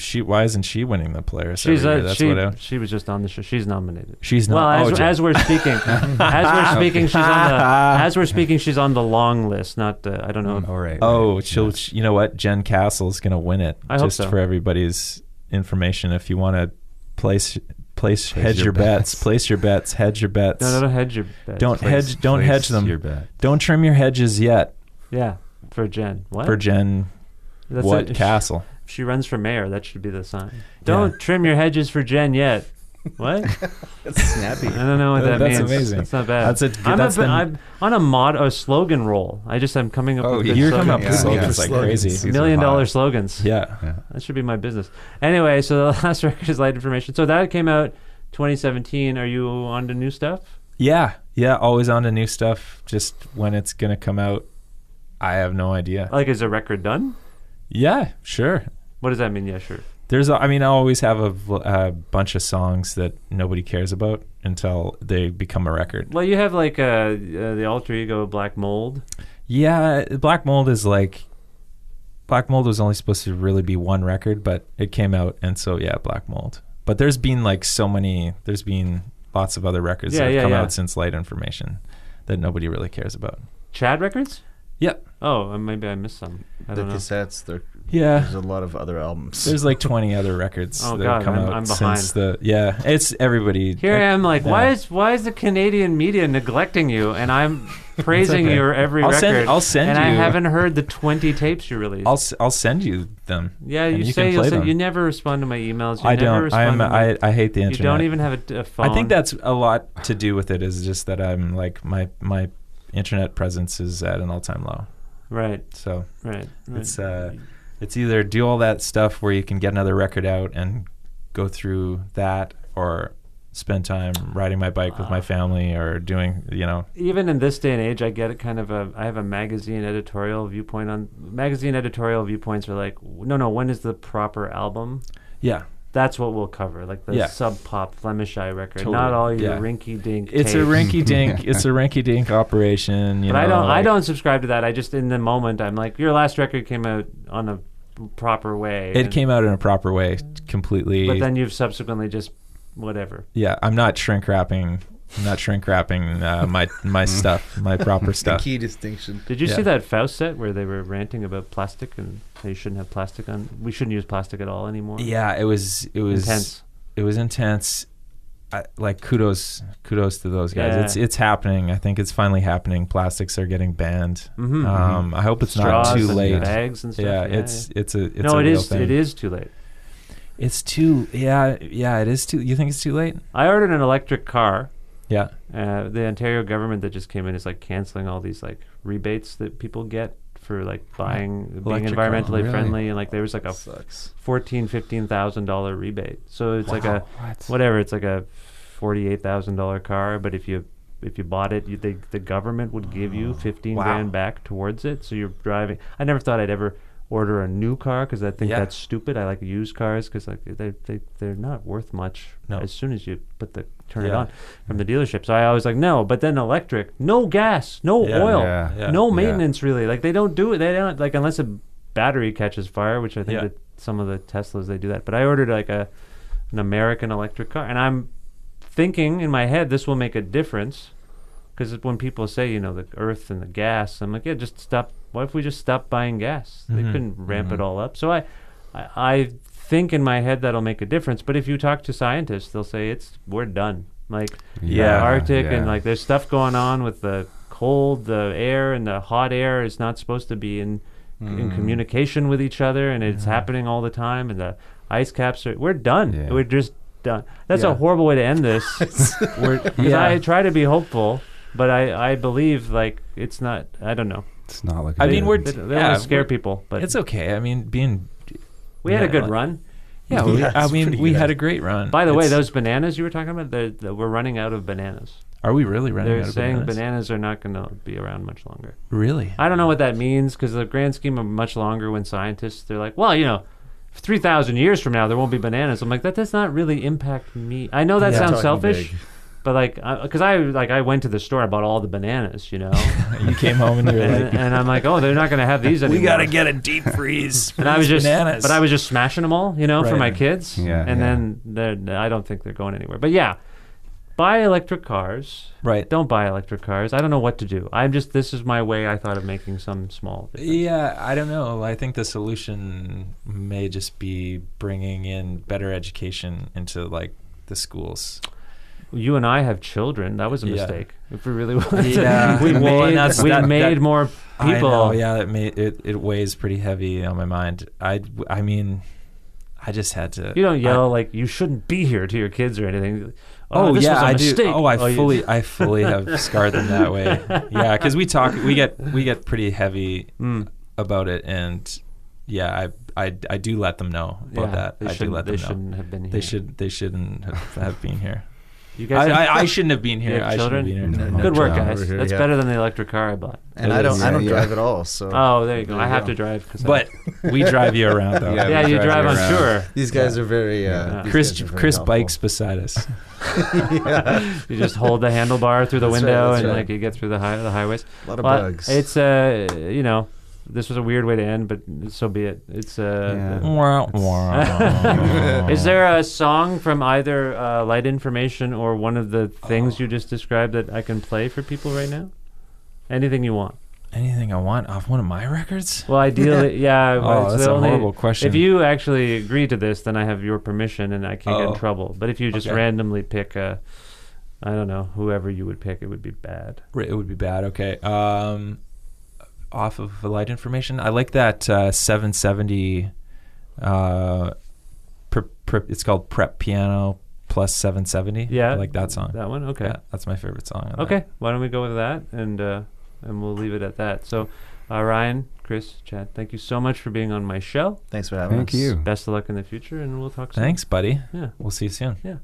she why isn't she winning the Polaris? every She's year? That's she was just on the show. She's nominated. she's Well, not. as we're speaking, she's on the long list. Not I don't know. All right. You know what? Jen Castle's gonna win it. I hope just so. for everybody's information, if you want to place hedge your your bets, bets. place your bets, hedge your bets. No, hedge your bets. Don't hedge. Don't Place hedge them. your bet. Don't trim your hedges yet Yeah, for Jen. What? for Jen. That's What it. Castle? If she runs for mayor, that should be the sign. Don't trim your hedges for Jen yet. What? That's snappy. I don't know what that That's means. amazing. That's not bad. That's I'm on a slogan roll. I'm coming up with good You're coming up slogans. with slogans Yeah. like Slogans. crazy. These are $1 million hot. slogans. Yeah. Yeah. That should be my business. Anyway, so the last record is Light Information. So that came out 2017. Are you on to new stuff? Yeah. Always on to new stuff. Just when it's gonna come out, I have no idea. Like, is a record done? Yeah, sure. What does that mean? Yeah, sure. I always have a bunch of songs that nobody cares about until they become a record. Well, you have like the alter ego Black Mold. Yeah, Black Mold was only supposed to really be one record, but it came out, and so yeah, Black Mold. But there's been lots of other records that have come out since Light Information that nobody really cares about. Chad Records? Yep. Oh, maybe I missed some. I The don't know. cassettes. There's Yeah. a lot of other albums. There's like 20 other records Oh, that God, have come I'm out behind. since it's everybody. Here I am, like, Yeah. why is the Canadian media neglecting you? And I'm praising okay. your every I'll record. send and I you- haven't heard the 20 tapes you released. I'll send you them. Yeah, and you can say play them. you never respond to my emails. You I never don't. Respond to my, I hate the you internet. don't even have a phone. I think that's a lot to do with it. Is just that I'm like my internet presence is at an all-time low. right. So Right. it's either do all that stuff where you can get another record out and go through that, or spend time riding my bike with my family, or doing Even in this day and age, I get it kind of I have a magazine editorial viewpoint on magazine editorial viewpoints are like, no, when is the proper album? yeah. That's what we'll cover, like the sub pop Flemish Eye record, Totally. not all your rinky dink. It's a rinky dink. It's a rinky dink operation. But I don't subscribe to that. I just in the moment I'm like, your last record came out on a proper way. It came out in a proper way, completely. But then you've subsequently just whatever. Yeah, I'm not shrink wrapping. my stuff, my proper stuff. The key distinction. Did you see that Faust set where they were ranting about plastic and they shouldn't have plastic on? We shouldn't use plastic at all anymore. Yeah, it was intense. It was intense. Kudos to those guys. It's happening. I think it's finally happening. Plastics are getting banned. I hope it's Straws not too late. And bags and stuff. It's a real thing. It is too late. It's too. Yeah. It is too. You think it's too late? I ordered an electric car. Yeah. The Ontario government that just came in is like canceling all these like rebates that people get for like being environmentally friendly, and like there was like a $14,000-$15,000 rebate. So it's like it's like a $48,000 car, but if you bought it, the government would give you $15,000 back towards it. So you're driving. I never thought I'd ever order a new car because I think that's stupid. I like used cars because like they're not worth much as soon as you turn it on from the dealership. So I always like no, but then electric, no gas, no oil, no maintenance really. Like they don't do it. They don't like unless a battery catches fire, which I think that some of the Teslas they do that. But I ordered like an American electric car, and I'm thinking in my head this will make a difference because when people say the earth and the gas, I'm like just stop. What if we just stopped buying gas? They couldn't ramp it all up. So I think in my head that'll make a difference. But if you talk to scientists, they'll say we're done. Like Arctic and like there's stuff going on with the cold, the air, and the hot air is not supposed to be in communication with each other, and it's happening all the time. And the ice caps we're done. Yeah. We're just done. That's a horrible way to end this. I try to be hopeful, but I believe like it's not. I don't know. It's not like they don't want to scare people, but it's okay. I mean, we had a good run. Yeah, we had a great run. By the way, those bananas you were talking about, we're running out of bananas. Are we really running out of bananas? They're saying bananas are not going to be around much longer. Really? I don't know what that means because the grand scheme of much longer when scientists, they're like, 3,000 years from now, there won't be bananas. I'm like, that does not really impact me. I know that sounds selfish. Big. But like, because I went to the store, I bought all the bananas, You came home and you were like, and I'm like, oh, they're not going to have these anymore. We got to get a deep freeze. And I was bananas. But I was just smashing them all, for my kids. Yeah. And then I don't think they're going anywhere. But yeah, buy electric cars. Right. Don't buy electric cars. I don't know what to do. This is my way. I thought of making some small difference. Yeah, I don't know. I think the solution may just be bringing in better education into like the schools. You and I have children. That was a mistake. If we really wanted to. We made more people. I know, it weighs pretty heavy on my mind. I mean, I just had to. You don't yell like you shouldn't be here to your kids or anything. This was a mistake. Do. I fully have scarred them that way. Yeah, because we get pretty heavy about it, and I do let them know about that. I do let them know. They shouldn't have been here. They shouldn't have been here. You guys I shouldn't have been here. I shouldn't have been here. Good work, guys. That's better than the electric car I bought. And I don't drive at all. So. Oh, there you go. I have to drive. But we drive you around, though. Yeah, you drive, I'm sure. These guys are very... Chris bikes beside us. You just hold the handlebar through the window and you get through the highways. A lot of bugs. It's, this was a weird way to end, but so be it. It's Is there a song from either Light Information or one of the things you just described that I can play for people right now? Anything you want. Anything I want off one of my records? Well, ideally, yeah. That's a horrible question. If you actually agree to this, then I have your permission and I can't get in trouble. But if you just randomly pick I don't know, whoever you would pick, it would be bad. It would be bad, okay. Off of Light Information, I like that 770. It's called Prep Piano plus 770. Yeah, I like that song. That one, okay. Yeah, that's my favorite song. Okay, why don't we go with that and we'll leave it at that. So, Ryan, Chris, Chad, thank you so much for being on my show. Thanks for having us. Thank you. Best of luck in the future, and we'll talk soon. Thanks, buddy. Yeah, we'll see you soon. Yeah.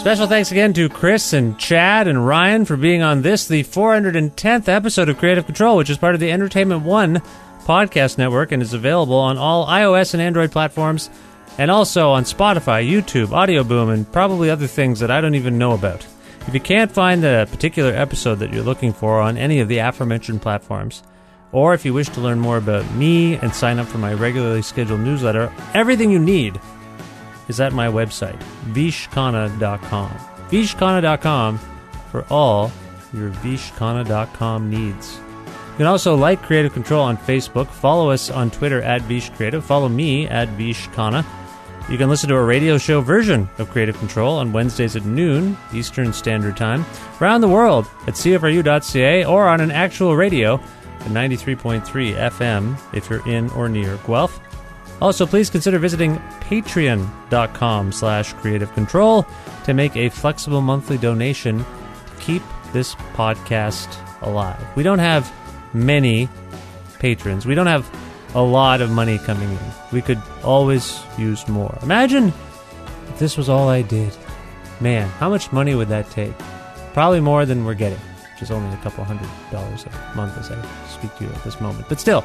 Special thanks again to Chris and Chad and Ryan for being on this, the 410th episode of Creative Control, which is part of the Entertainment One podcast network and is available on all iOS and Android platforms, and also on Spotify, YouTube, Audio Boom, and probably other things that I don't even know about. If you can't find the particular episode that you're looking for on any of the aforementioned platforms, or if you wish to learn more about me and sign up for my regularly scheduled newsletter, everything you need is at my website, vishkhanna.com. vishkhanna.com for all your vishkhanna.com needs. You can also like Creative Control on Facebook, follow us on Twitter at VishCreative, follow me at vishkhanna. You can listen to a radio show version of Creative Control on Wednesdays at noon Eastern Standard Time around the world at cfru.ca or on an actual radio at 93.3 FM if you're in or near Guelph. Also, please consider visiting patreon.com/Creative Control to make a flexible monthly donation to keep this podcast alive. We don't have many patrons. We don't have a lot of money coming in. We could always use more. Imagine if this was all I did. Man, how much money would that take? Probably more than we're getting, which is only a couple $100 a month as I speak to you at this moment. But still,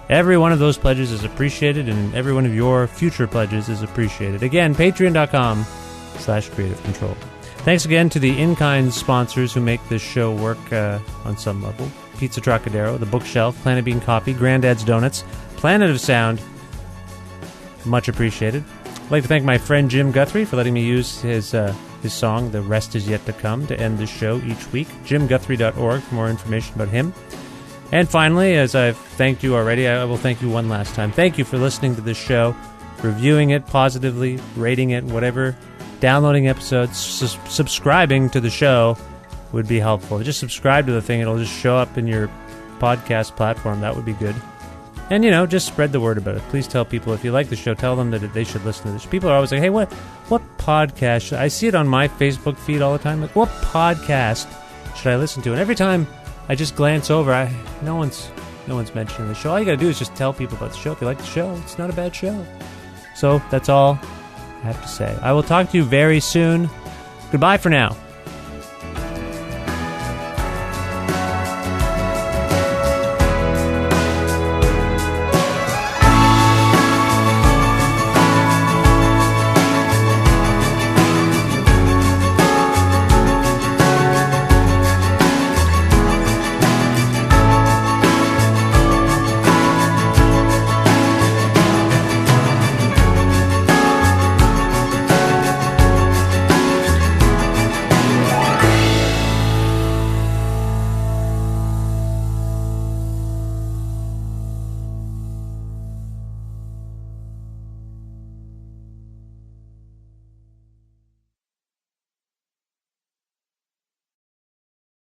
every one of those pledges is appreciated, and every one of your future pledges is appreciated. Again, patreon.com/Creative Control. Thanks again to the in-kind sponsors who make this show work on some level. Pizza Trokadero, The Bookshelf, Planet Bean Coffee, Grandad's Donuts, Planet of Sound. Much appreciated. I'd like to thank my friend Jim Guthrie for letting me use his song, The Rest Is Yet to Come, to end this show each week. JimGuthrie.org for more information about him. And finally, as I've thanked you already, I will thank you one last time. Thank you for listening to this show, reviewing it positively, rating it, whatever, downloading episodes, subscribing to the show would be helpful. Just subscribe to the thing. It'll just show up in your podcast platform. That would be good. And, just spread the word about it. Please tell people, if you like the show, tell them that they should listen to this. People are always like, hey, what podcast I see it on my Facebook feed all the time. Like, what podcast should I listen to? And every time I just glance over, no one's mentioning the show. All you got to do is just tell people about the show. If you like the show, it's not a bad show. So that's all I have to say. I will talk to you very soon. Goodbye for now.